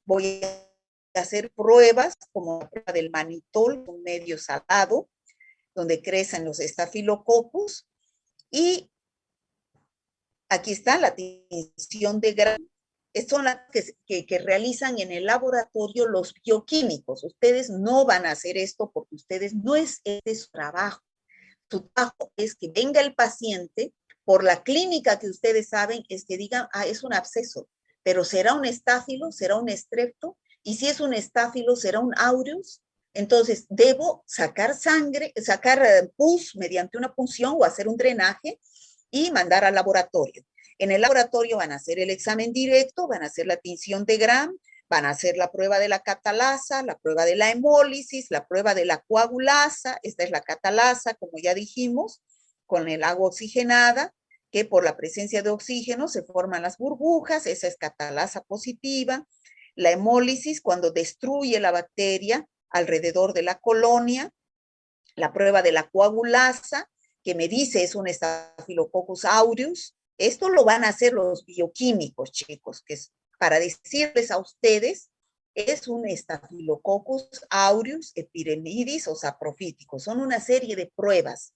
Voy a hacer pruebas como la prueba del manitol, un medio salado, donde crecen los estafilococcus, y aquí está la tinción de Gram. Son las que realizan en el laboratorio los bioquímicos. Ustedes no van a hacer esto porque ustedes no es su trabajo. Su trabajo es que venga el paciente, por la clínica que ustedes saben, es que digan, ah, es un absceso, pero será un estáfilo, será un estrepto, y si es un estáfilo, será un aureus. Entonces, debo sacar sangre, sacar pus mediante una punción o hacer un drenaje y mandar al laboratorio. En el laboratorio van a hacer el examen directo, van a hacer la tinción de Gram, van a hacer la prueba de la catalasa, la prueba de la hemólisis, la prueba de la coagulasa, esta es la catalasa, como ya dijimos, con el agua oxigenada, que por la presencia de oxígeno se forman las burbujas, esa es catalasa positiva. La hemólisis, cuando destruye la bacteria alrededor de la colonia. La prueba de la coagulasa, que me dice es un Staphylococcus aureus. Esto lo van a hacer los bioquímicos, chicos, que es para decirles a ustedes, es un Staphylococcus aureus, epidermidis o saprophyticus. Son una serie de pruebas.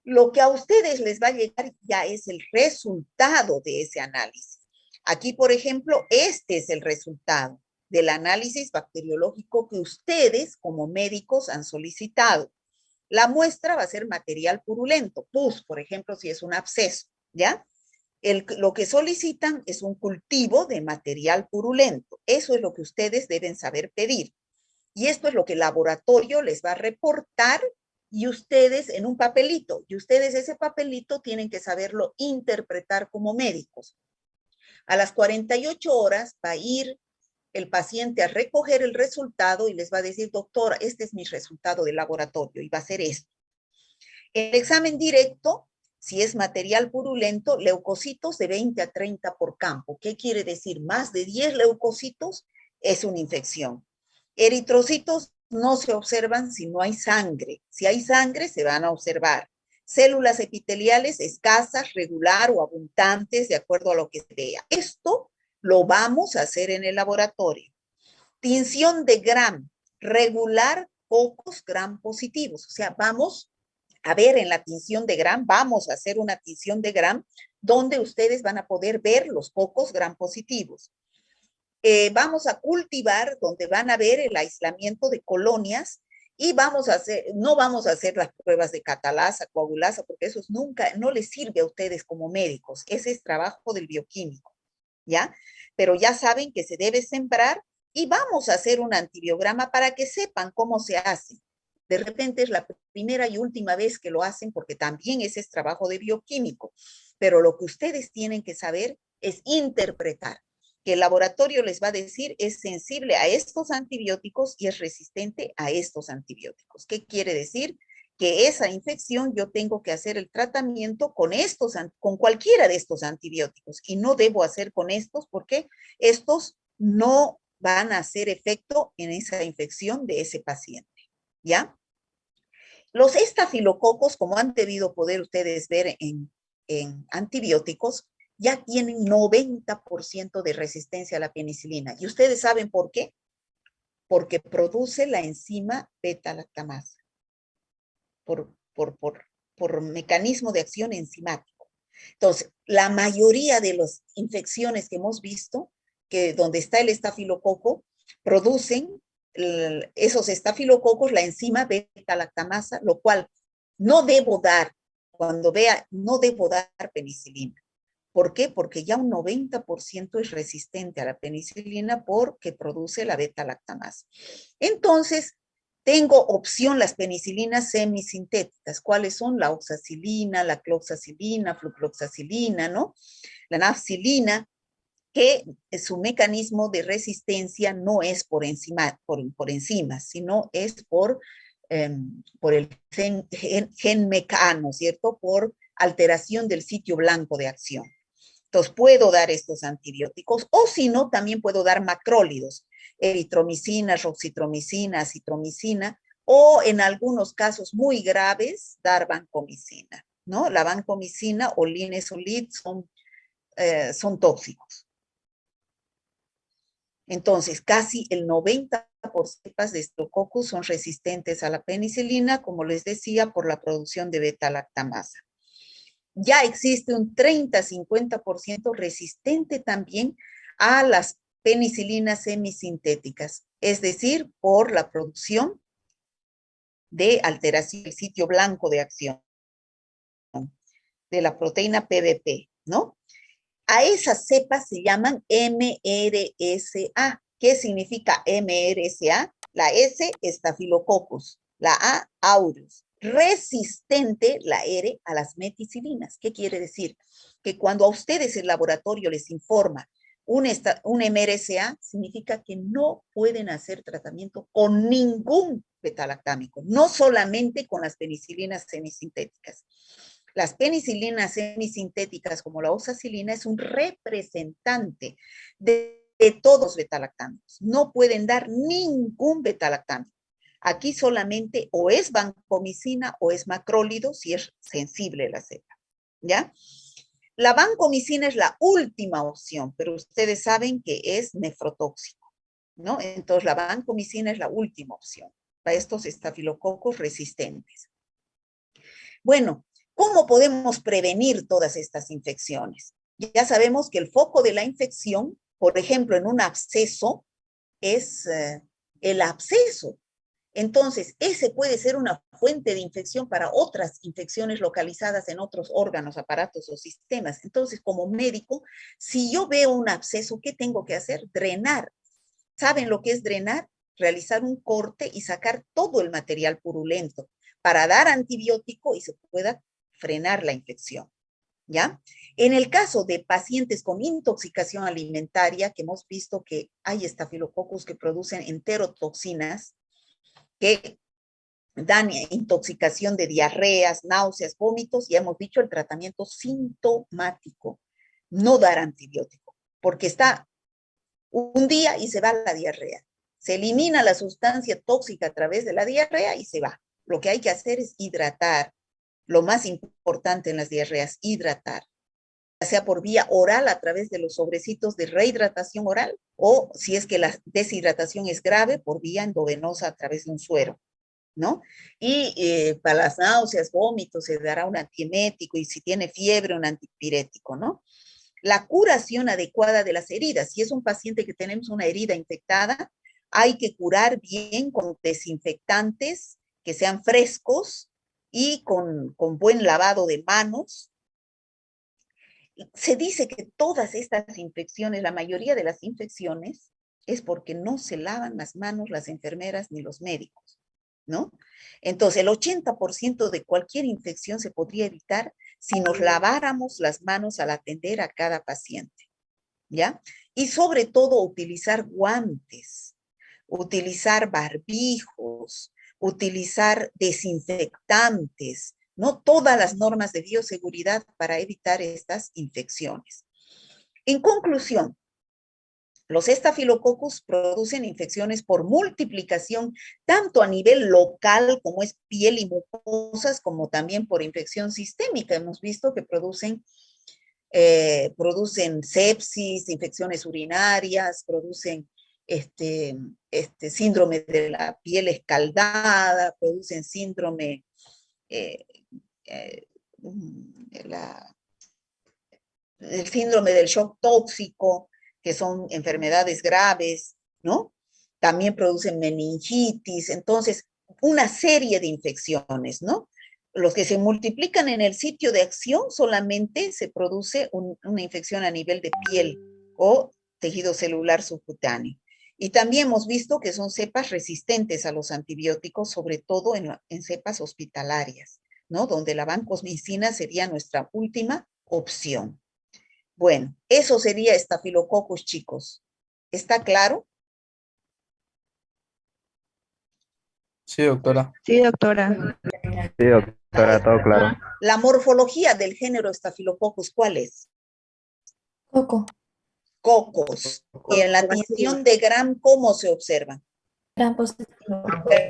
Lo que a ustedes les va a llegar ya es el resultado de ese análisis. Aquí, por ejemplo, este es el resultado del análisis bacteriológico que ustedes como médicos han solicitado. La muestra va a ser material purulento, pus, por ejemplo, si es un absceso, ¿ya? Lo que solicitan es un cultivo de material purulento. Eso es lo que ustedes deben saber pedir. Y esto es lo que el laboratorio les va a reportar y ustedes en un papelito. Y ustedes ese papelito tienen que saberlo interpretar como médicos. A las 48 horas va a ir el paciente a recoger el resultado y les va a decir, doctora, este es mi resultado de laboratorio y va a ser esto. El examen directo, si es material purulento, leucocitos de 20 a 30 por campo. ¿Qué quiere decir? Más de 10 leucocitos es una infección. Eritrocitos no se observan si no hay sangre. Si hay sangre, se van a observar. Células epiteliales escasas, regular o abundantes, de acuerdo a lo que se vea. Esto lo vamos a hacer en el laboratorio. Tinción de Gram, regular, pocos Gram positivos. O sea, vamos a ver en la tinción de Gram, vamos a hacer una tinción de Gram donde ustedes van a poder ver los pocos Gram positivos. Vamos a cultivar donde van a ver el aislamiento de colonias y vamos a hacer, no vamos a hacer las pruebas de catalasa, coagulasa, porque eso nunca, no les sirve a ustedes como médicos. Ese es trabajo del bioquímico, ¿ya? Pero ya saben que se debe sembrar y vamos a hacer un antibiograma para que sepan cómo se hace. De repente es la primera y última vez que lo hacen porque también ese es trabajo de bioquímico. Pero lo que ustedes tienen que saber es interpretar. que el laboratorio les va a decir es sensible a estos antibióticos y es resistente a estos antibióticos. ¿Qué quiere decir? Que esa infección yo tengo que hacer el tratamiento con cualquiera de estos antibióticos y no debo hacer con estos porque estos no van a hacer efecto en esa infección de ese paciente, ¿ya? Los estafilococos, como han debido poder ustedes ver en antibióticos, ya tienen 90% de resistencia a la penicilina. ¿Y ustedes saben por qué? Porque produce la enzima beta-lactamasa por mecanismo de acción enzimático. Entonces, la mayoría de las infecciones que hemos visto, que donde está el estafilococo, producen esos estafilococos, la enzima beta-lactamasa, lo cual no debo dar, cuando vea, no debo dar penicilina. ¿Por qué? Porque ya un 90% es resistente a la penicilina porque produce la beta-lactamasa. Entonces, tengo opción las penicilinas semisintéticas. ¿Cuáles son? La oxacilina, la cloxacilina, flucloxacilina, ¿no? La nafcilina, que su mecanismo de resistencia no es por enzimas, sino es por el gen mecano, ¿cierto? Por alteración del sitio blanco de acción. Entonces, puedo dar estos antibióticos, o si no, también puedo dar macrólidos, eritromicina, roxitromicina, acitromicina, o en algunos casos muy graves, dar vancomicina, ¿no? La vancomicina o linezolid son tóxicos. Entonces, casi el 90% de Staphylococcus son resistentes a la penicilina, como les decía, por la producción de beta-lactamasa. Ya existe un 30-50% resistente también a las penicilinas semisintéticas, es decir, por la producción de alteración del sitio blanco de acción de la proteína PBP, ¿no? A esas cepas se llaman MRSA. ¿Qué significa MRSA? La S, Staphylococcus, la A, aureus. Resistente, la R, a las meticilinas. ¿Qué quiere decir? Que cuando a ustedes el laboratorio les informa un MRSA, significa que no pueden hacer tratamiento con ningún betalactámico, no solamente con las penicilinas semisintéticas. Las penicilinas semisintéticas, como la oxacilina, es un representante de todos los betalactámicos. No pueden dar ningún betalactámico. Aquí solamente o es vancomicina o es macrólido si es sensible la cepa, ¿ya? La vancomicina es la última opción, pero ustedes saben que es nefrotóxico, ¿no? Entonces la vancomicina es la última opción para estos estafilococos resistentes. Bueno, ¿cómo podemos prevenir todas estas infecciones? Ya sabemos que el foco de la infección, por ejemplo, en un absceso, es el absceso. Entonces, ese puede ser una fuente de infección para otras infecciones localizadas en otros órganos, aparatos o sistemas. Entonces, como médico, si yo veo un absceso, ¿qué tengo que hacer? Drenar. ¿Saben lo que es drenar? Realizar un corte y sacar todo el material purulento para dar antibiótico y se pueda frenar la infección, ¿ya? En el caso de pacientes con intoxicación alimentaria, que hemos visto que hay estafilococos que producen enterotoxinas, que dan intoxicación de diarreas, náuseas, vómitos, ya hemos dicho el tratamiento sintomático, no dar antibiótico, porque está un día y se va la diarrea. Se elimina la sustancia tóxica a través de la diarrea y se va. Lo que hay que hacer es hidratar. Lo más importante en las diarreas, hidratar. Ya sea por vía oral a través de los sobrecitos de rehidratación oral o si es que la deshidratación es grave, por vía endovenosa a través de un suero, ¿no? Y para las náuseas, vómitos, se dará un antiemético y si tiene fiebre, un antipirético, ¿no? La curación adecuada de las heridas. Si es un paciente que tenemos una herida infectada, hay que curar bien con desinfectantes que sean frescos y con buen lavado de manos. Se dice que todas estas infecciones, la mayoría de las infecciones, es porque no se lavan las manos las enfermeras ni los médicos, ¿no? Entonces, el 80% de cualquier infección se podría evitar si nos laváramos las manos al atender a cada paciente, ¿ya? Y sobre todo utilizar guantes, utilizar barbijos, utilizar desinfectantes, ¿no? Todas las normas de bioseguridad para evitar estas infecciones. En conclusión, los estafilococos producen infecciones por multiplicación, tanto a nivel local, como es piel y mucosas, como también por infección sistémica. Hemos visto que producen sepsis, infecciones urinarias, producen síndrome de la piel escaldada, producen síndrome, eh, eh, el síndrome del shock tóxico, que son enfermedades graves, ¿no? También producen meningitis, entonces, una serie de infecciones, ¿no? Los que se multiplican en el sitio de acción solamente se produce una infección a nivel de piel o tejido celular subcutáneo. Y también hemos visto que son cepas resistentes a los antibióticos, sobre todo en cepas hospitalarias, ¿no? Donde la vancomicina sería nuestra última opción. Bueno, eso sería Staphylococcus, chicos. ¿Está claro? Sí, doctora. Sí, doctora. Sí, doctora, todo claro. La morfología del género Staphylococcus, ¿cuál es? Coco, Cocos. Y en la tinción de Gram, ¿cómo se observa? gran positivo.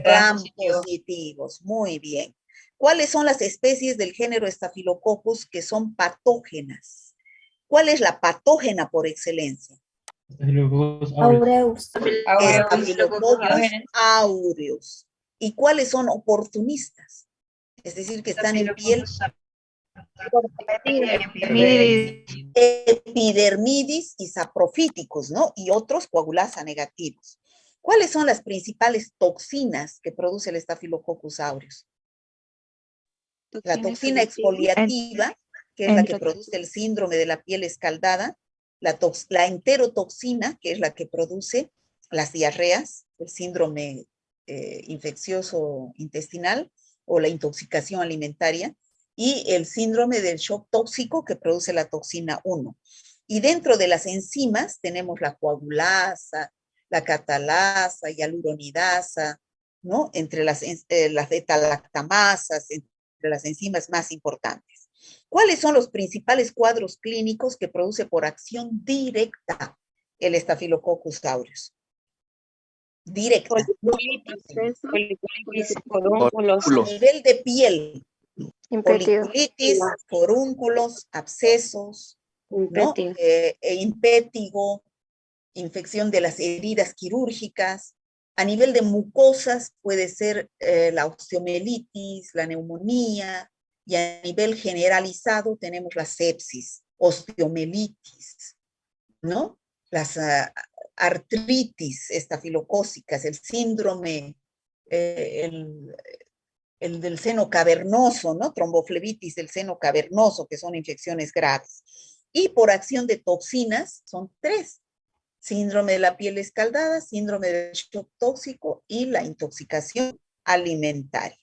Gram positivos. Muy bien. ¿Cuáles son las especies del género Staphylococcus que son patógenas? ¿Cuál es la patógena por excelencia? Aureus, Staphylococcus aureus. ¿Y cuáles son oportunistas? Es decir, que están en piel. Epidermidis y saprofíticos, ¿no? Y otros coagulasa negativos. ¿Cuáles son las principales toxinas que produce el Staphylococcus aureus? La toxina exfoliativa, que es la que produce el síndrome de la piel escaldada, la enterotoxina, que es la que produce las diarreas, el síndrome infeccioso intestinal o la intoxicación alimentaria, y el síndrome del shock tóxico que produce la toxina 1. Y dentro de las enzimas tenemos la coagulasa, la catalasa, hialuronidasa, ¿no? Entre las beta-lactamasas, entre las enzimas más importantes. ¿Cuáles son los principales cuadros clínicos que produce por acción directa el Staphylococcus aureus? Directa. Policulitis, forúnculos, A nivel de piel, impetigo, policulitis, forúnculos, abscesos, ¿no? impetigo. Impétigo, infección de las heridas quirúrgicas. A nivel de mucosas puede ser la osteomielitis, la neumonía, y a nivel generalizado tenemos la sepsis, osteomielitis, ¿no? Las artritis estafilocócicas, el síndrome, el del seno cavernoso, ¿no? Tromboflebitis del seno cavernoso, que son infecciones graves. Y por acción de toxinas, son 3. Síndrome de la piel escaldada, síndrome del shock tóxico y la intoxicación alimentaria.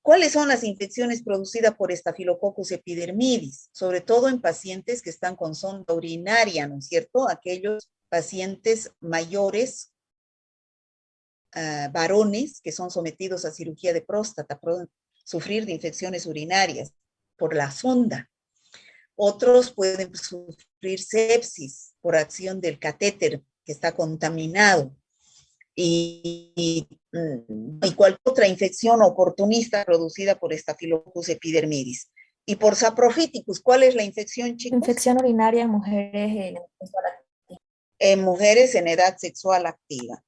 ¿Cuáles son las infecciones producidas por Staphylococcus epidermidis? Sobre todo en pacientes que están con sonda urinaria, ¿no es cierto? Aquellos pacientes mayores, varones, que son sometidos a cirugía de próstata, pueden sufrir de infecciones urinarias por la sonda. Otros pueden sufrir sepsis por acción del catéter que está contaminado. Y cualquier otra infección oportunista producida por Staphylococcus epidermidis. Y por Saprofiticus, ¿cuál es la infección, chicos? infección urinaria en mujeres En mujeres en edad sexual activa,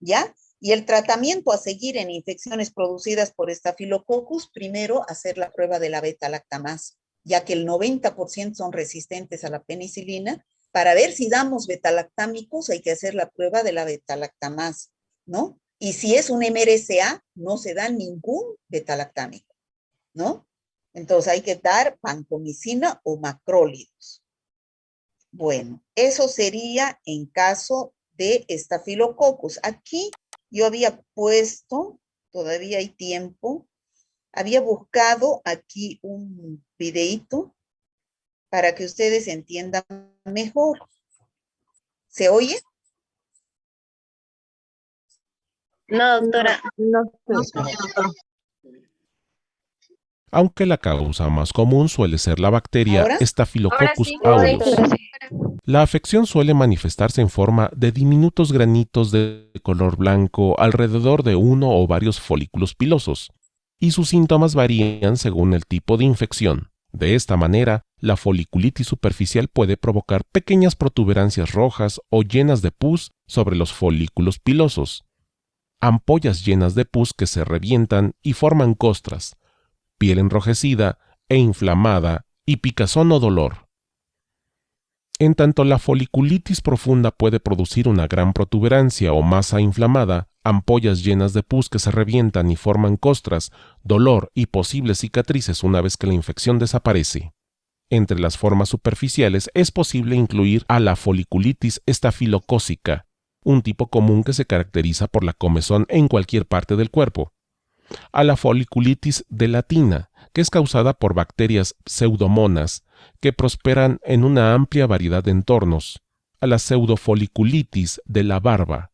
¿ya? Y el tratamiento a seguir en infecciones producidas por Staphylococcus, primero hacer la prueba de la beta-lactamasa, ya que el 90% son resistentes a la penicilina. Para ver si damos beta-lactámicos hay que hacer la prueba de la beta-lactamasa, ¿no? Y si es un MRSA, no se da ningún beta-lactámico, ¿no? Entonces hay que dar vancomicina o macrólidos. Bueno, eso sería en caso de Staphylococcus. Aquí yo había puesto, todavía hay tiempo, había buscado aquí un videíto para que ustedes entiendan mejor. ¿Se oye? No, doctora. No. Aunque la causa más común suele ser la bacteria ¿Ahora? Staphylococcus Ahora sí, aureus. doctora, sí. La afección suele manifestarse en forma de diminutos granitos de color blanco alrededor de uno o varios folículos pilosos, y sus síntomas varían según el tipo de infección. De esta manera, la foliculitis superficial puede provocar pequeñas protuberancias rojas o llenas de pus sobre los folículos pilosos, ampollas llenas de pus que se revientan y forman costras, piel enrojecida e inflamada y picazón o dolor. En tanto la foliculitis profunda puede producir una gran protuberancia o masa inflamada, ampollas llenas de pus que se revientan y forman costras, dolor y posibles cicatrices una vez que la infección desaparece. Entre las formas superficiales es posible incluir a la foliculitis estafilocócica, un tipo común que se caracteriza por la comezón en cualquier parte del cuerpo, a la foliculitis delatina, que es causada por bacterias pseudomonas que prosperan en una amplia variedad de entornos, a la pseudofoliculitis de la barba,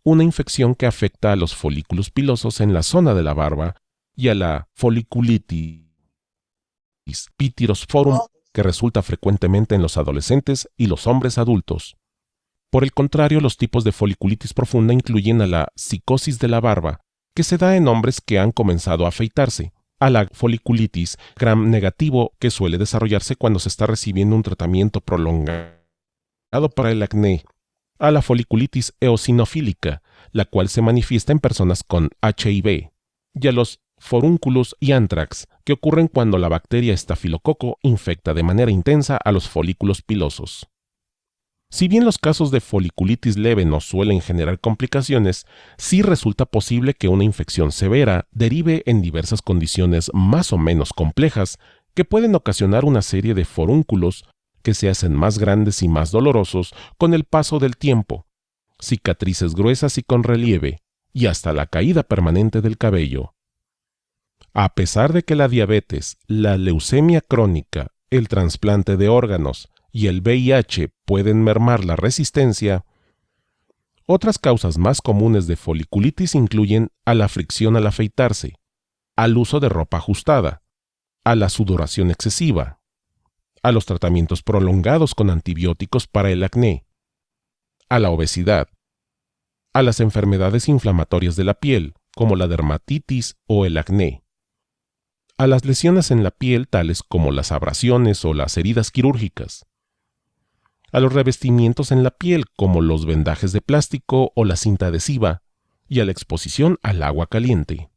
una infección que afecta a los folículos pilosos en la zona de la barba, y a la foliculitis pityrosporum, que resulta frecuentemente en los adolescentes y los hombres adultos. Por el contrario, los tipos de foliculitis profunda incluyen a la psicosis de la barba, que se da en hombres que han comenzado a afeitarse, a la foliculitis gram negativo, que suele desarrollarse cuando se está recibiendo un tratamiento prolongado para el acné, a la foliculitis eosinofílica, la cual se manifiesta en personas con HIV, y a los forúnculos y anthrax, que ocurren cuando la bacteria estafilococo infecta de manera intensa a los folículos pilosos. Si bien los casos de foliculitis leve no suelen generar complicaciones, sí resulta posible que una infección severa derive en diversas condiciones más o menos complejas que pueden ocasionar una serie de forúnculos que se hacen más grandes y más dolorosos con el paso del tiempo, cicatrices gruesas y con relieve, y hasta la caída permanente del cabello. A pesar de que la diabetes, la leucemia crónica, el trasplante de órganos y el VIH pueden mermar la resistencia, otras causas más comunes de foliculitis incluyen a la fricción al afeitarse, al uso de ropa ajustada, a la sudoración excesiva, a los tratamientos prolongados con antibióticos para el acné, a la obesidad, a las enfermedades inflamatorias de la piel, como la dermatitis o el acné, a las lesiones en la piel tales como las abrasiones o las heridas quirúrgicas, a los revestimientos en la piel como los vendajes de plástico o la cinta adhesiva, y a la exposición al agua caliente.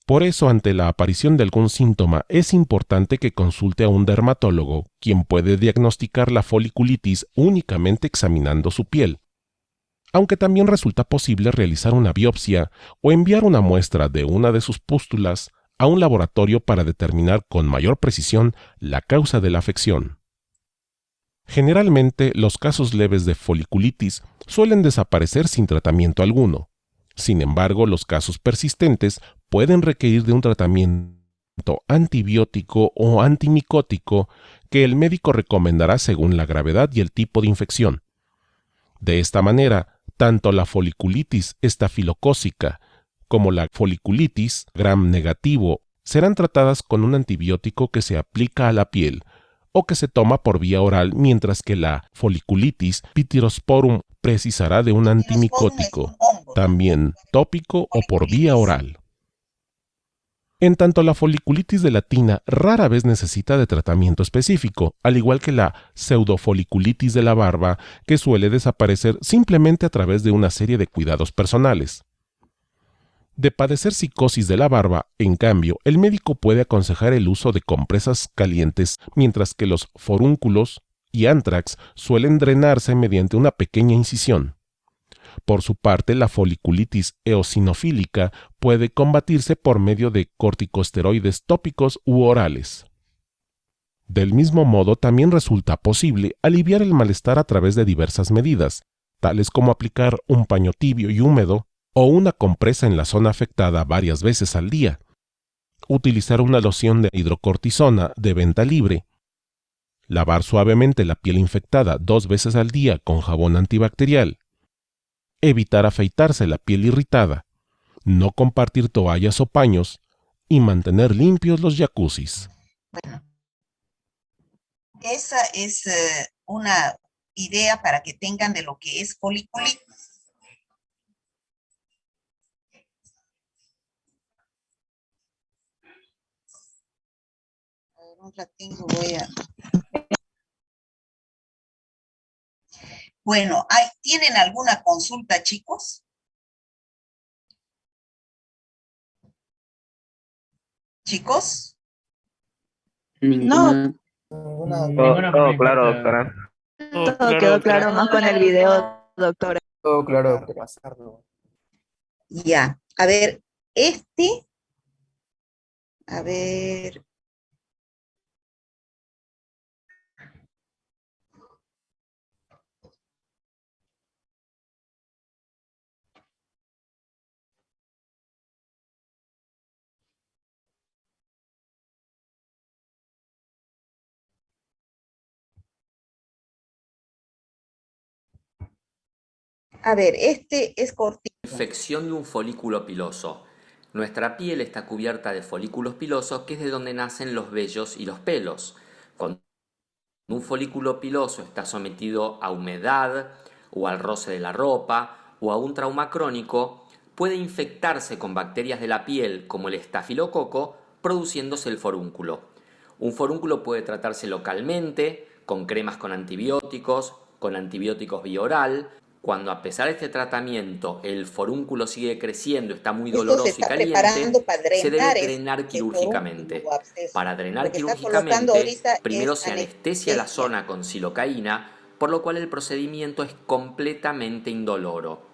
Por eso, ante la aparición de algún síntoma, es importante que consulte a un dermatólogo, quien puede diagnosticar la foliculitis únicamente examinando su piel, aunque también resulta posible realizar una biopsia o enviar una muestra de una de sus pústulas a un laboratorio para determinar con mayor precisión la causa de la afección. Generalmente, los casos leves de foliculitis suelen desaparecer sin tratamiento alguno. Sin embargo, los casos persistentes pueden requerir de un tratamiento antibiótico o antimicótico que el médico recomendará según la gravedad y el tipo de infección. De esta manera, tanto la foliculitis estafilocócica como la foliculitis gram negativo serán tratadas con un antibiótico que se aplica a la piel o que se toma por vía oral, mientras que la foliculitis pityrosporum precisará de un antimicótico, también tópico o por vía oral. En tanto, la foliculitis delatina rara vez necesita de tratamiento específico, al igual que la pseudofoliculitis de la barba, que suele desaparecer simplemente a través de una serie de cuidados personales. De padecer psicosis de la barba, en cambio, el médico puede aconsejar el uso de compresas calientes, mientras que los forúnculos y anthrax suelen drenarse mediante una pequeña incisión. Por su parte, la foliculitis eosinofílica puede combatirse por medio de corticosteroides tópicos u orales. Del mismo modo, también resulta posible aliviar el malestar a través de diversas medidas, tales como aplicar un paño tibio y húmedo o una compresa en la zona afectada varias veces al día, utilizar una loción de hidrocortisona de venta libre, lavar suavemente la piel infectada 2 veces al día con jabón antibacterial, evitar afeitarse la piel irritada, no compartir toallas o paños y mantener limpios los jacuzzis. Bueno, esa es una idea para que tengan de lo que es foliculitis. A ver, un ratito voy a... Bueno, ¿tienen alguna consulta, chicos? ¿Chicos? No, Todo claro, doctora. todo quedó claro más con el video, doctora. Todo claro, doctora. Ya, a ver, a ver, este es cortito. Infección de un folículo piloso. Nuestra piel está cubierta de folículos pilosos, que es de donde nacen los vellos y los pelos. Cuando un folículo piloso está sometido a humedad o al roce de la ropa o a un trauma crónico, puede infectarse con bacterias de la piel como el estafilococo, produciéndose el forúnculo. Un forúnculo puede tratarse localmente, con cremas con antibióticos bioral. Cuando a pesar de este tratamiento el forúnculo sigue creciendo, está muy doloroso y caliente, se debe drenar quirúrgicamente. Para drenar quirúrgicamente, primero se anestesia la zona con silocaína, por lo cual el procedimiento es completamente indoloro.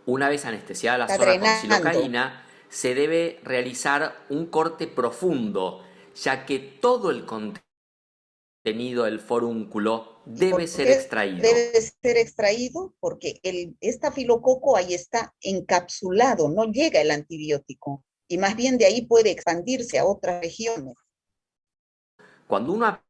Una vez anestesiada la zona con silocaína, se debe realizar un corte profundo, ya que todo el contenido del forúnculo debe ser extraído. Debe ser extraído porque el estafilococo ahí está encapsulado, no llega el antibiótico y más bien de ahí puede expandirse a otras regiones. Cuando uno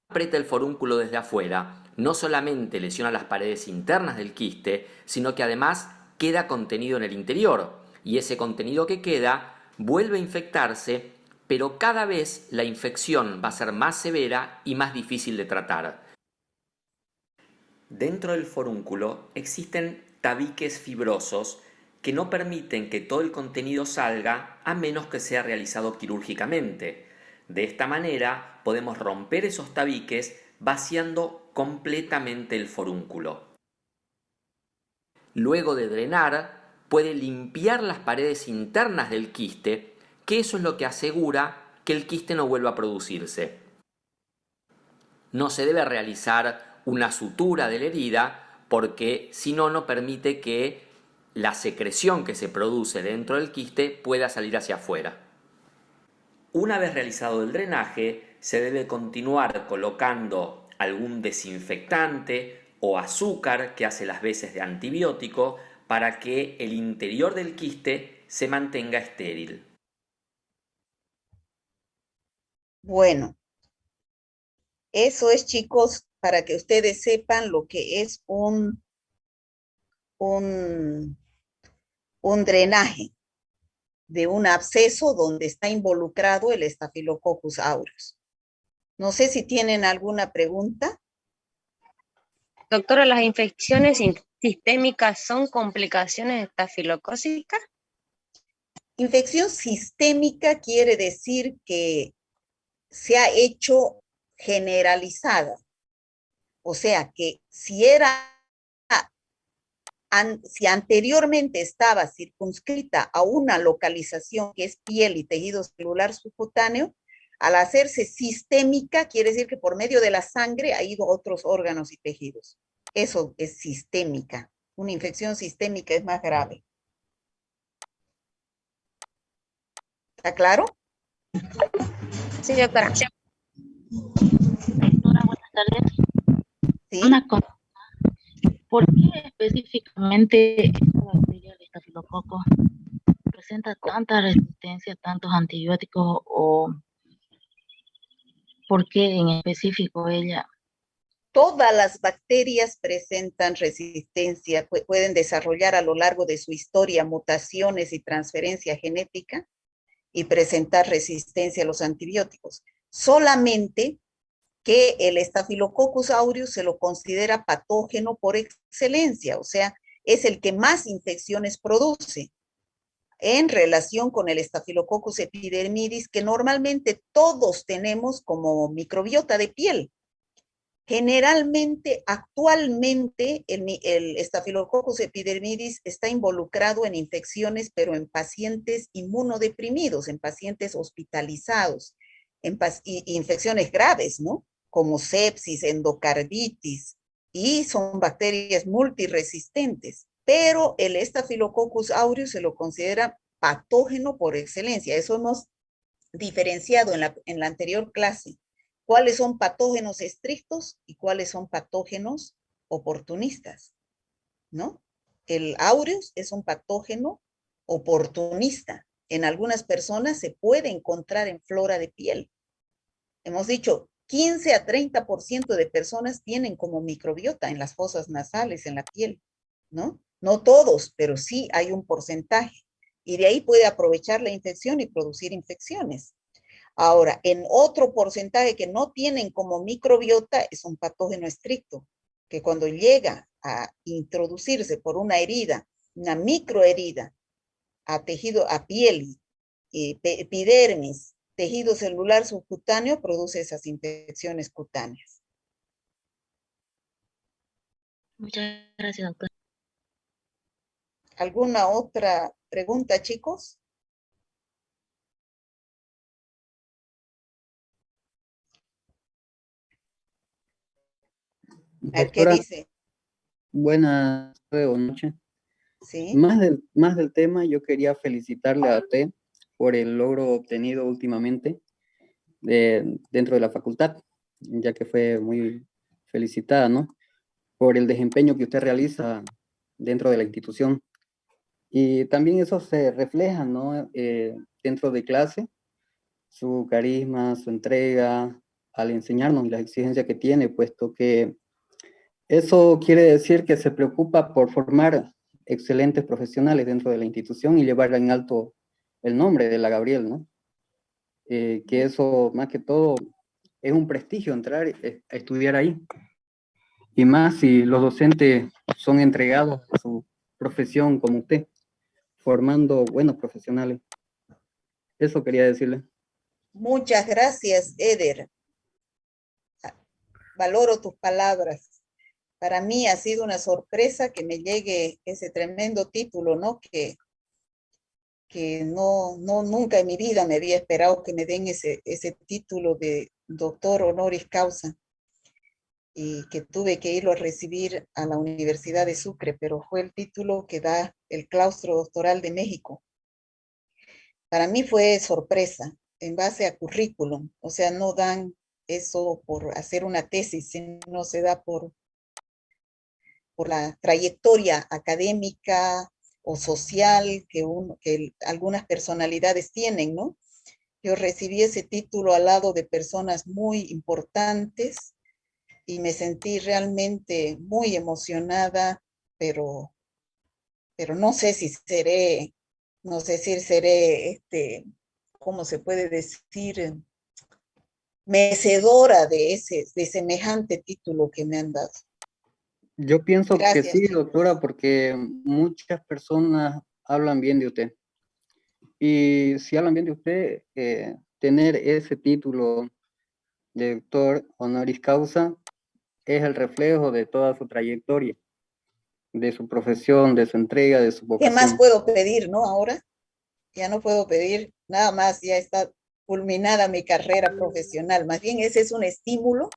aprieta el forúnculo desde afuera, no solamente lesiona las paredes internas del quiste, sino que además queda contenido en el interior, y ese contenido que queda vuelve a infectarse, pero cada vez la infección va a ser más severa y más difícil de tratar. Dentro del forúnculo existen tabiques fibrosos que no permiten que todo el contenido salga a menos que sea realizado quirúrgicamente. De esta manera podemos romper esos tabiques vaciando completamente el forúnculo. Luego de drenar, puede limpiar las paredes internas del quiste, que eso es lo que asegura que el quiste no vuelva a producirse. No se debe realizar una sutura de la herida, porque si no, no permite que la secreción que se produce dentro del quiste pueda salir hacia afuera. Una vez realizado el drenaje, se debe continuar colocando algún desinfectante o azúcar que hace las veces de antibiótico para que el interior del quiste se mantenga estéril. Bueno, eso es, chicos, para que ustedes sepan lo que es un drenaje de un absceso donde está involucrado el Staphylococcus aureus. No sé si tienen alguna pregunta. Doctora, ¿las infecciones sistémicas son complicaciones estafilocócicas? Infección sistémica quiere decir que se ha hecho generalizada. O sea que si anteriormente estaba circunscrita a una localización que es piel y tejido celular subcutáneo, al hacerse sistémica quiere decir que por medio de la sangre ha ido a otros órganos y tejidos. Eso es sistémica. Una infección sistémica es más grave. ¿Está claro? Sí, doctora. Doctora, buenas tardes. ¿Sí? Una cosa, ¿por qué específicamente esta bacteria de estafilococo presenta tanta resistencia a tantos antibióticos o ¿Por qué en específico ella? Todas las bacterias presentan resistencia, pueden desarrollar a lo largo de su historia mutaciones y transferencia genética y presentar resistencia a los antibióticos. Solamente que el Staphylococcus aureus se lo considera patógeno por excelencia, o sea, es el que más infecciones produce en relación con el Staphylococcus epidermidis, que normalmente todos tenemos como microbiota de piel. Generalmente, actualmente, el Staphylococcus epidermidis está involucrado en infecciones, pero en pacientes inmunodeprimidos, en pacientes hospitalizados, en infecciones graves, ¿no? Como sepsis, endocarditis, y son bacterias multiresistentes. Pero el Staphylococcus aureus se lo considera patógeno por excelencia. Eso hemos diferenciado en la anterior clase. ¿Cuáles son patógenos estrictos y cuáles son patógenos oportunistas? ¿No? El aureus es un patógeno oportunista. En algunas personas se puede encontrar en flora de piel. Hemos dicho, 15 a 30% de personas tienen como microbiota en las fosas nasales, en la piel, ¿no? No todos, pero sí hay un porcentaje. Y de ahí puede aprovechar la infección y producir infecciones. Ahora, en otro porcentaje que no tienen como microbiota es un patógeno estricto, que cuando llega a introducirse por una herida, una microherida, a tejido, a piel, epidermis, tejido celular subcutáneo, produce esas infecciones cutáneas. Muchas gracias, doctora. ¿Alguna otra pregunta, chicos? ¿Qué Doctora, dice? buenas tardes o noches. ¿Sí? Más del tema, yo quería felicitarle a usted por el logro obtenido últimamente dentro de la facultad, ya que fue muy felicitada, ¿no? Por el desempeño que usted realiza dentro de la institución. Y también eso se refleja, ¿no? Dentro de clase, su carisma, su entrega al enseñarnos y las exigencias que tiene, puesto que eso quiere decir que se preocupa por formar excelentes profesionales dentro de la institución y llevar en alto el nombre de la Gabriel, ¿no? Que eso, más que todo, es un prestigio entrar a estudiar ahí. Y más si los docentes son entregados a su profesión como usted, formando buenos profesionales. Eso quería decirle. Muchas gracias, Eder. Valoro tus palabras. Para mí ha sido una sorpresa que me llegue ese tremendo título, ¿no? Que nunca en mi vida me había esperado que me den ese título de doctor honoris causa, y que tuve que irlo a recibir a la Universidad de Sucre, pero fue el título que da el claustro doctoral de México. Para mí fue sorpresa, en base a currículum, o sea, no dan eso por hacer una tesis, sino se da por la trayectoria académica o social que algunas personalidades tienen, ¿no? Yo recibí ese título al lado de personas muy importantes y me sentí realmente muy emocionada, pero no sé si seré, ¿cómo se puede decir? Mecedora de semejante título que me han dado. Yo pienso que Gracias, sí, chicos. doctora, porque muchas personas hablan bien de usted. Y si hablan bien de usted, tener ese título de doctor honoris causa es el reflejo de toda su trayectoria, de su profesión, de su entrega, de su ¿Qué más vocación. puedo pedir, no? Ahora ya no puedo pedir nada más, ya está culminada mi carrera profesional. Más bien ese es un estímulo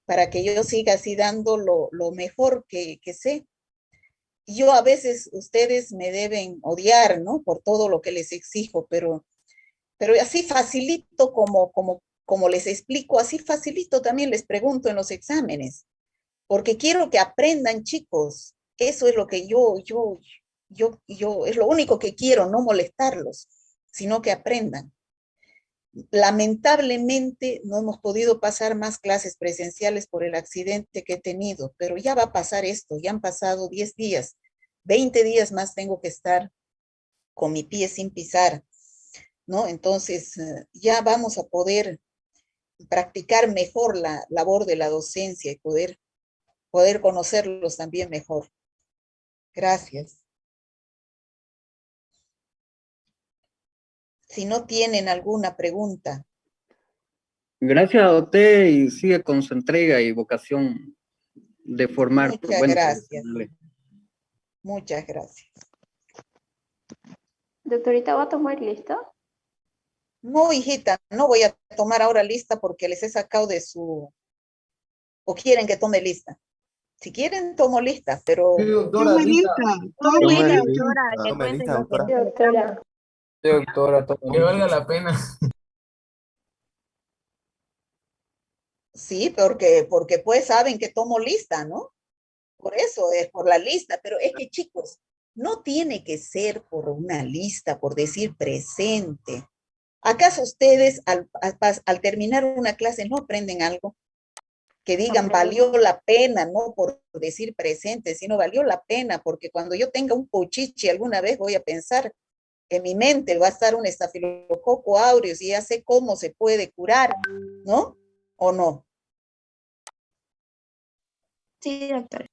para que yo siga así dando lo mejor que sé. Yo a veces, ustedes me deben odiar, ¿no? Por todo lo que les exijo, pero así facilito como les explico, así facilito también les pregunto en los exámenes, porque quiero que aprendan, chicos. Eso es lo que es lo único que quiero, no molestarlos, sino que aprendan. Lamentablemente no hemos podido pasar más clases presenciales por el accidente que he tenido, pero ya va a pasar esto, ya han pasado 10 días, 20 días más tengo que estar con mi pie sin pisar, ¿no? Entonces ya vamos a poder practicar mejor la labor de la docencia y poder conocerlos también mejor. Gracias. Si no tienen alguna pregunta. Gracias a usted y sigue con su entrega y vocación de formar. Muchas gracias. Muchas gracias. Doctorita, ¿va a tomar lista? No, hijita, no voy a tomar ahora lista porque les he sacado de su... ¿O quieren que tome lista? Si quieren, tomo lista, pero... Sí, doctora, Tome lista. lista, Tome tome lista, lista. doctora, que Tome cuenten lista, los que doctora. nos Doctora. Sí, doctora, que valga la pena. Sí, porque pues saben que tomo lista, ¿no? Por eso es por la lista, pero es que chicos, no tiene que ser por una lista, por decir presente. ¿Acaso ustedes al terminar una clase no aprenden algo? Que digan valió la pena, no por decir presente, sino valió la pena, porque cuando yo tenga un pochichi alguna vez voy a pensar, en mi mente va a estar un estafilococo aureus y ya sé cómo se puede curar, ¿no? ¿O no? Sí, doctora.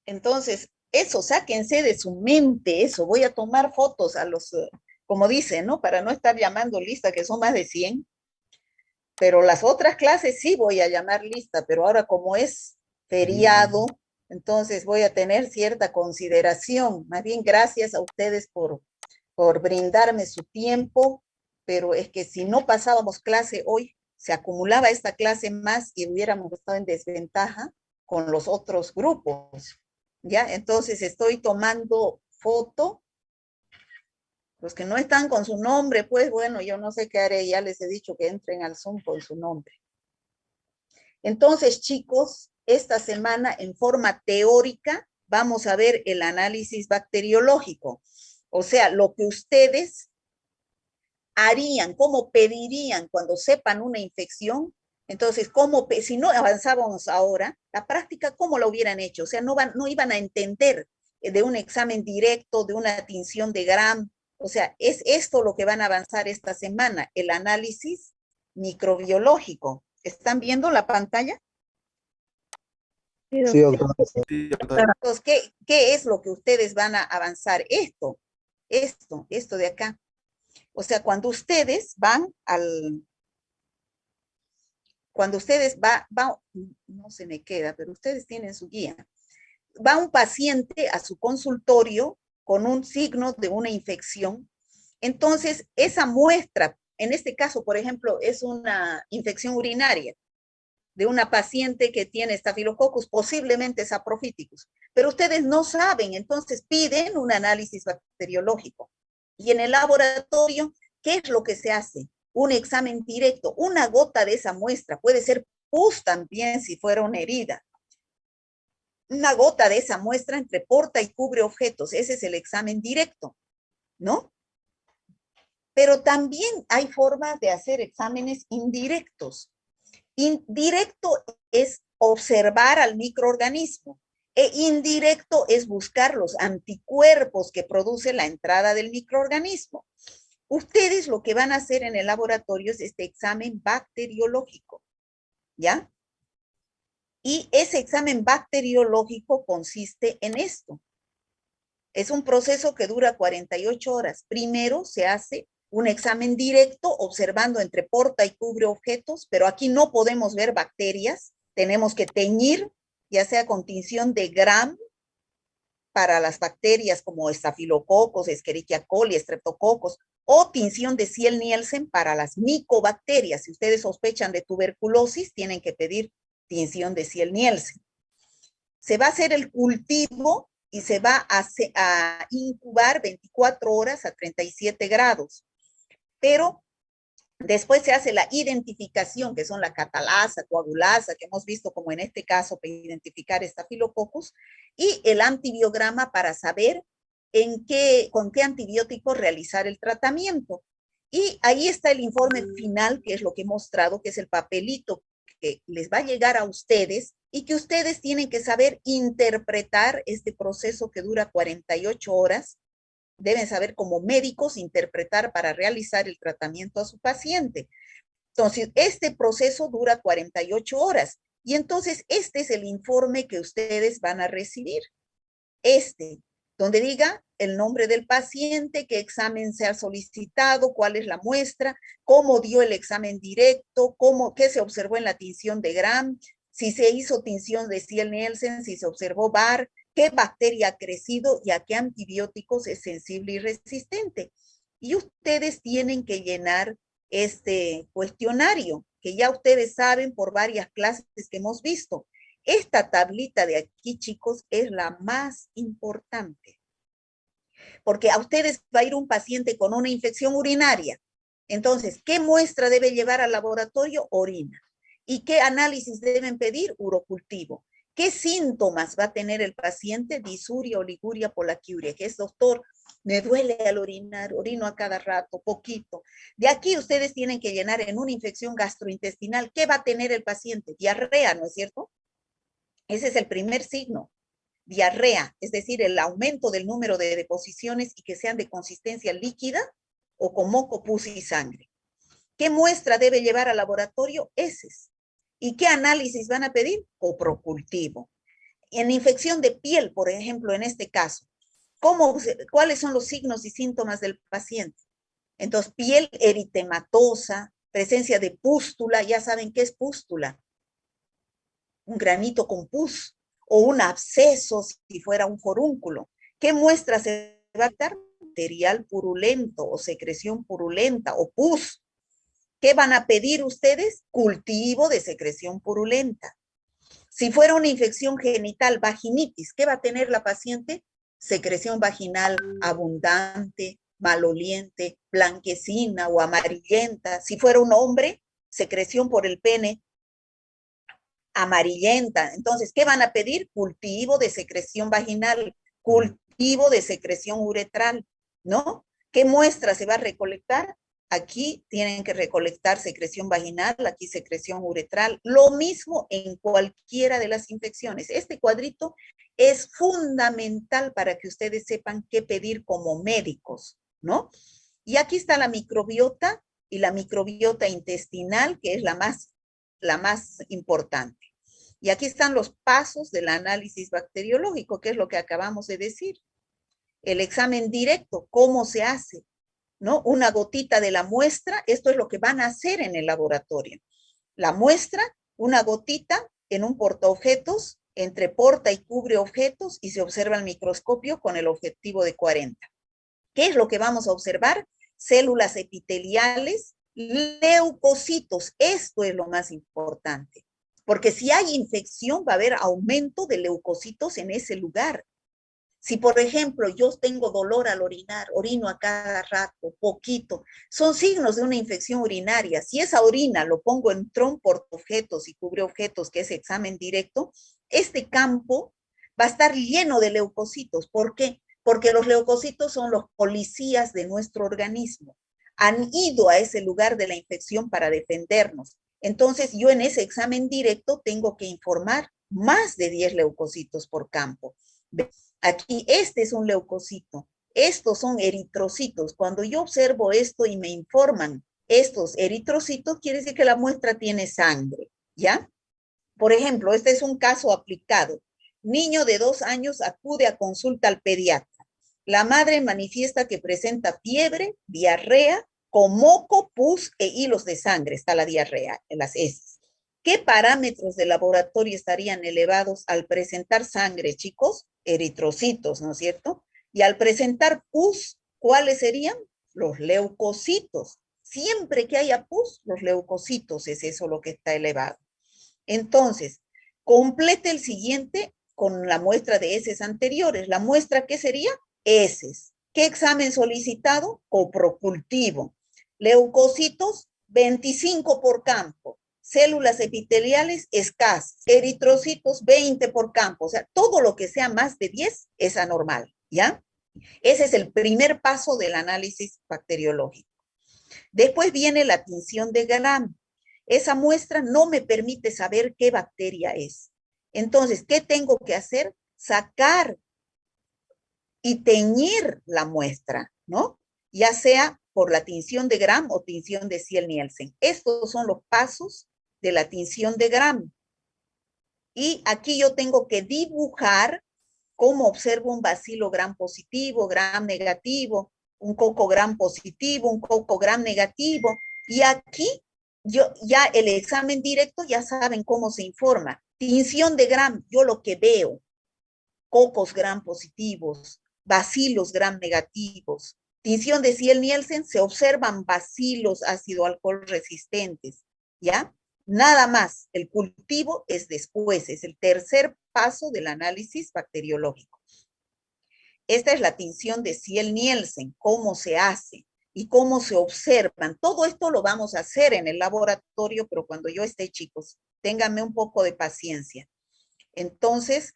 Entonces, eso, sáquense de su mente, eso, voy a tomar fotos a los, como dicen, ¿no? Para no estar llamando lista, que son más de 100, pero las otras clases sí voy a llamar lista, pero ahora como es feriado, entonces voy a tener cierta consideración. Más bien, gracias a ustedes por brindarme su tiempo, pero es que si no pasábamos clase hoy, se acumulaba esta clase más y hubiéramos estado en desventaja con los otros grupos. ¿Ya? Entonces estoy tomando foto. Los que no están con su nombre, pues bueno, yo no sé qué haré, ya les he dicho que entren al Zoom con su nombre. Entonces, chicos, esta semana en forma teórica vamos a ver el análisis bacteriológico. O sea, lo que ustedes harían, cómo pedirían cuando sepan una infección. Entonces, si no avanzábamos ahora, la práctica, ¿cómo lo hubieran hecho? O sea, no iban a entender de un examen directo, de una tinción de Gram. O sea, es esto lo que van a avanzar esta semana, el análisis microbiológico. ¿Están viendo la pantalla? Sí, doctora. Entonces, ¿qué es lo que ustedes van a avanzar? Esto de acá. O sea, cuando ustedes no se me queda, pero ustedes tienen su guía. Va un paciente a su consultorio con un signo de una infección. Entonces, esa muestra, en este caso, por ejemplo, es una infección urinaria de una paciente que tiene estafilococcus, posiblemente saprophyticus, pero ustedes no saben, entonces piden un análisis bacteriológico. Y en el laboratorio, ¿qué es lo que se hace? Un examen directo, una gota de esa muestra, puede ser pus también si fuera una herida. Una gota de esa muestra entreporta y cubre objetos, ese es el examen directo, ¿no? Pero también hay formas de hacer exámenes indirectos. Indirecto es observar al microorganismo e indirecto es buscar los anticuerpos que produce la entrada del microorganismo. Ustedes lo que van a hacer en el laboratorio es este examen bacteriológico, ¿ya? Y ese examen bacteriológico consiste en esto. Es un proceso que dura 48 horas. Primero se hace un examen directo observando entre porta y cubre objetos, pero aquí no podemos ver bacterias. Tenemos que teñir, ya sea con tinción de Gram para las bacterias como estafilococos, Escherichia coli, streptococos, o tinción de Ziel-Nielsen para las micobacterias. Si ustedes sospechan de tuberculosis, tienen que pedir tinción de Ziel-Nielsen. Se va a hacer el cultivo y se va a incubar 24 horas a 37 grados. Pero después se hace la identificación, que son la catalasa, coagulasa, que hemos visto como en este caso para identificar estafilococcus, y el antibiograma para saber con qué antibiótico realizar el tratamiento. Y ahí está el informe final, que es lo que he mostrado, que es el papelito que les va a llegar a ustedes y que ustedes tienen que saber interpretar este proceso que dura 48 horas. Deben saber como médicos interpretar para realizar el tratamiento a su paciente. Entonces, este proceso dura 48 horas. Y entonces, este es el informe que ustedes van a recibir. Donde diga el nombre del paciente, qué examen se ha solicitado, cuál es la muestra, cómo dio el examen directo, qué se observó en la tinción de Gram, si se hizo tinción de Ciel-Nielsen, si se observó VAR, qué bacteria ha crecido y a qué antibióticos es sensible y resistente. Y ustedes tienen que llenar este cuestionario, que ya ustedes saben por varias clases que hemos visto. Esta tablita de aquí, chicos, es la más importante, porque a ustedes va a ir un paciente con una infección urinaria. Entonces, ¿qué muestra debe llevar al laboratorio? Orina. ¿Y qué análisis deben pedir? Urocultivo. ¿Qué síntomas va a tener el paciente? Disuria, oliguria, polaquiuria, que es, doctor, me duele al orinar, orino a cada rato, poquito. De aquí ustedes tienen que llenar en una infección gastrointestinal. ¿Qué va a tener el paciente? Diarrea, ¿no es cierto? Ese es el primer signo. Diarrea, es decir, el aumento del número de deposiciones y que sean de consistencia líquida o con moco, pus y sangre. ¿Qué muestra debe llevar al laboratorio? Heces. ¿Y qué análisis van a pedir? Coprocultivo. En infección de piel, por ejemplo, en este caso, ¿cuáles son los signos y síntomas del paciente? Entonces, piel eritematosa, presencia de pústula, ya saben qué es pústula, un granito con pus, o un absceso si fuera un forúnculo. ¿Qué muestra se va a dar? Material purulento o secreción purulenta o pus. ¿Qué van a pedir ustedes? Cultivo de secreción purulenta. Si fuera una infección genital, vaginitis, ¿qué va a tener la paciente? Secreción vaginal abundante, maloliente, blanquecina o amarillenta. Si fuera un hombre, secreción por el pene amarillenta. Entonces, ¿qué van a pedir? Cultivo de secreción vaginal, cultivo de secreción uretral, ¿no? ¿Qué muestra se va a recolectar? Aquí tienen que recolectar secreción vaginal, aquí secreción uretral. Lo mismo en cualquiera de las infecciones. Este cuadrito es fundamental para que ustedes sepan qué pedir como médicos, ¿no? Y aquí está la microbiota y la microbiota intestinal, que es la más importante. Y aquí están los pasos del análisis bacteriológico, que es lo que acabamos de decir. El examen directo, ¿cómo se hace? ¿No? Una gotita de la muestra, esto es lo que van a hacer en el laboratorio. La muestra, una gotita en un portaobjetos, entre porta y cubre objetos y se observa el microscopio con el objetivo de 40. ¿Qué es lo que vamos a observar? Células epiteliales, leucocitos, esto es lo más importante. Porque si hay infección, va a haber aumento de leucocitos en ese lugar. Si, por ejemplo, yo tengo dolor al orinar, orino a cada rato, poquito, son signos de una infección urinaria. Si esa orina lo pongo en portaobjetos y cubreobjetos, que es examen directo, este campo va a estar lleno de leucocitos. ¿Por qué? Porque los leucocitos son los policías de nuestro organismo. Han ido a ese lugar de la infección para defendernos. Entonces, yo en ese examen directo tengo que informar más de 10 leucocitos por campo. Aquí, este es un leucocito. Estos son eritrocitos. Cuando yo observo esto y me informan estos eritrocitos, quiere decir que la muestra tiene sangre, ¿ya? Por ejemplo, este es un caso aplicado. Niño de 2 años acude a consulta al pediatra. La madre manifiesta que presenta fiebre, diarrea, con moco, pus e hilos de sangre. Está la diarrea en las heces. ¿Qué parámetros de laboratorio estarían elevados al presentar sangre, chicos? Eritrocitos, ¿no es cierto? Y al presentar pus, ¿cuáles serían? Los leucocitos. Siempre que haya pus, los leucocitos es eso lo que está elevado. Entonces, complete el siguiente con la muestra de heces anteriores. ¿La muestra qué sería? Heces. ¿Qué examen solicitado? Coprocultivo. Leucocitos, 25 por campo. Células epiteliales escasas. Eritrocitos, 20 por campo. O sea, todo lo que sea más de 10 es anormal, ¿ya? Ese es el primer paso del análisis bacteriológico. Después viene la tinción de Gram. Esa muestra no me permite saber qué bacteria es. Entonces, ¿qué tengo que hacer? Sacar y teñir la muestra, ¿no? Ya sea por la tinción de Gram o tinción de Ziel-Nielsen. Estos son los pasos de la tinción de Gram. Y aquí yo tengo que dibujar cómo observo un bacilo Gram positivo, Gram negativo, un coco Gram positivo, un coco Gram negativo. Y aquí yo ya el examen directo ya saben cómo se informa. Tinción de Gram, yo lo que veo, cocos Gram positivos, bacilos Gram negativos. Tinción de Ziel-Nielsen, se observan bacilos ácido alcohol resistentes, ¿ya? Nada más, el cultivo es después, es el tercer paso del análisis bacteriológico. Esta es la tinción de Ziel-Nielsen, cómo se hace y cómo se observan. Todo esto lo vamos a hacer en el laboratorio, pero cuando yo esté, chicos, ténganme un poco de paciencia. Entonces,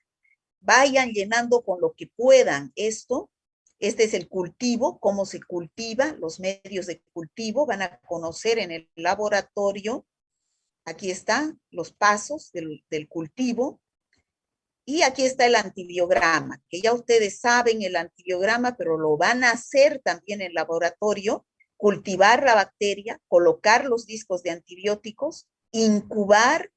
vayan llenando con lo que puedan esto. Este es el cultivo, cómo se cultiva, los medios de cultivo, van a conocer en el laboratorio. Aquí están los pasos del cultivo. Y aquí está el antibiograma, que ya ustedes saben el antibiograma, pero lo van a hacer también en el laboratorio, cultivar la bacteria, colocar los discos de antibióticos, incubar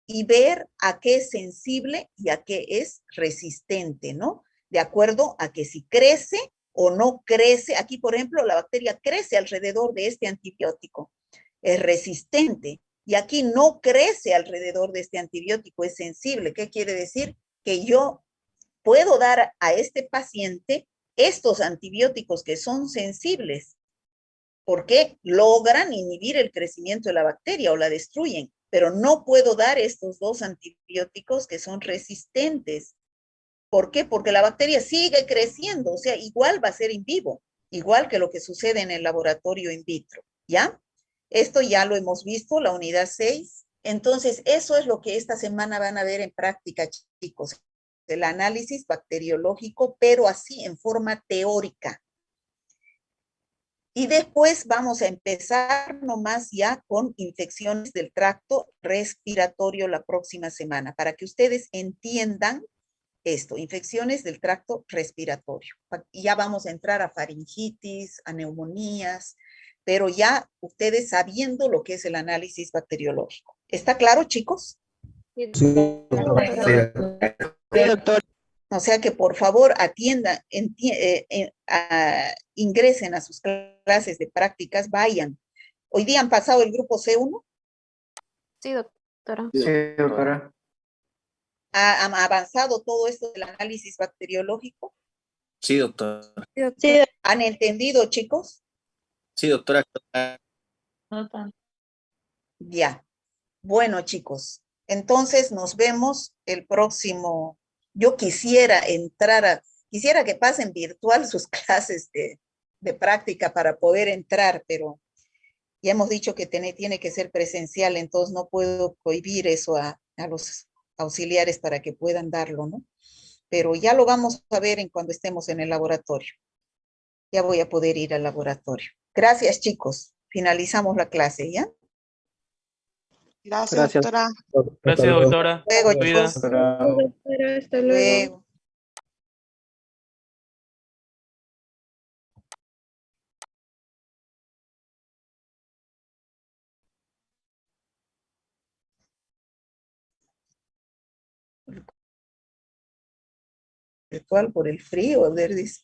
y ver a qué es sensible y a qué es resistente, ¿no? De acuerdo a que si crece o no crece. Aquí, por ejemplo, la bacteria crece alrededor de este antibiótico, es resistente, y aquí no crece alrededor de este antibiótico, es sensible. ¿Qué quiere decir? Que yo puedo dar a este paciente estos antibióticos que son sensibles, porque logran inhibir el crecimiento de la bacteria o la destruyen, pero no puedo dar estos dos antibióticos que son resistentes. ¿Por qué? Porque la bacteria sigue creciendo, o sea, igual va a ser in vivo, igual que lo que sucede en el laboratorio in vitro, ¿ya? Esto ya lo hemos visto, la unidad 6. Entonces, eso es lo que esta semana van a ver en práctica, chicos. El análisis bacteriológico, pero así en forma teórica. Y después vamos a empezar nomás ya con infecciones del tracto respiratorio la próxima semana, para que ustedes entiendan esto, infecciones del tracto respiratorio. Y ya vamos a entrar a faringitis, a neumonías, pero ya ustedes sabiendo lo que es el análisis bacteriológico. ¿Está claro, chicos? Sí, doctor. O sea que por favor atiendan, ingresen a sus clases de prácticas, vayan. Hoy día han pasado el grupo C1. sí, doctora. Sí, doctora. ¿Ha avanzado todo esto del análisis bacteriológico? Sí, doctora. Sí, ¿Han entendido, chicos? Sí, doctora. No tanto. Ya. Bueno, chicos, entonces nos vemos el próximo. Yo quisiera quisiera que pasen virtual sus clases de práctica para poder entrar, pero ya hemos dicho que tiene que ser presencial, entonces no puedo prohibir eso a los auxiliares para que puedan darlo, ¿no? Pero ya lo vamos a ver cuando estemos en el laboratorio. Ya voy a poder ir al laboratorio. Gracias, chicos. Finalizamos la clase, ¿ya? Gracias, doctora. Gracias, doctora. Luego, Cuida. chicos. doctora, hasta luego. Luego. Virtual por el frío, a ver, dice.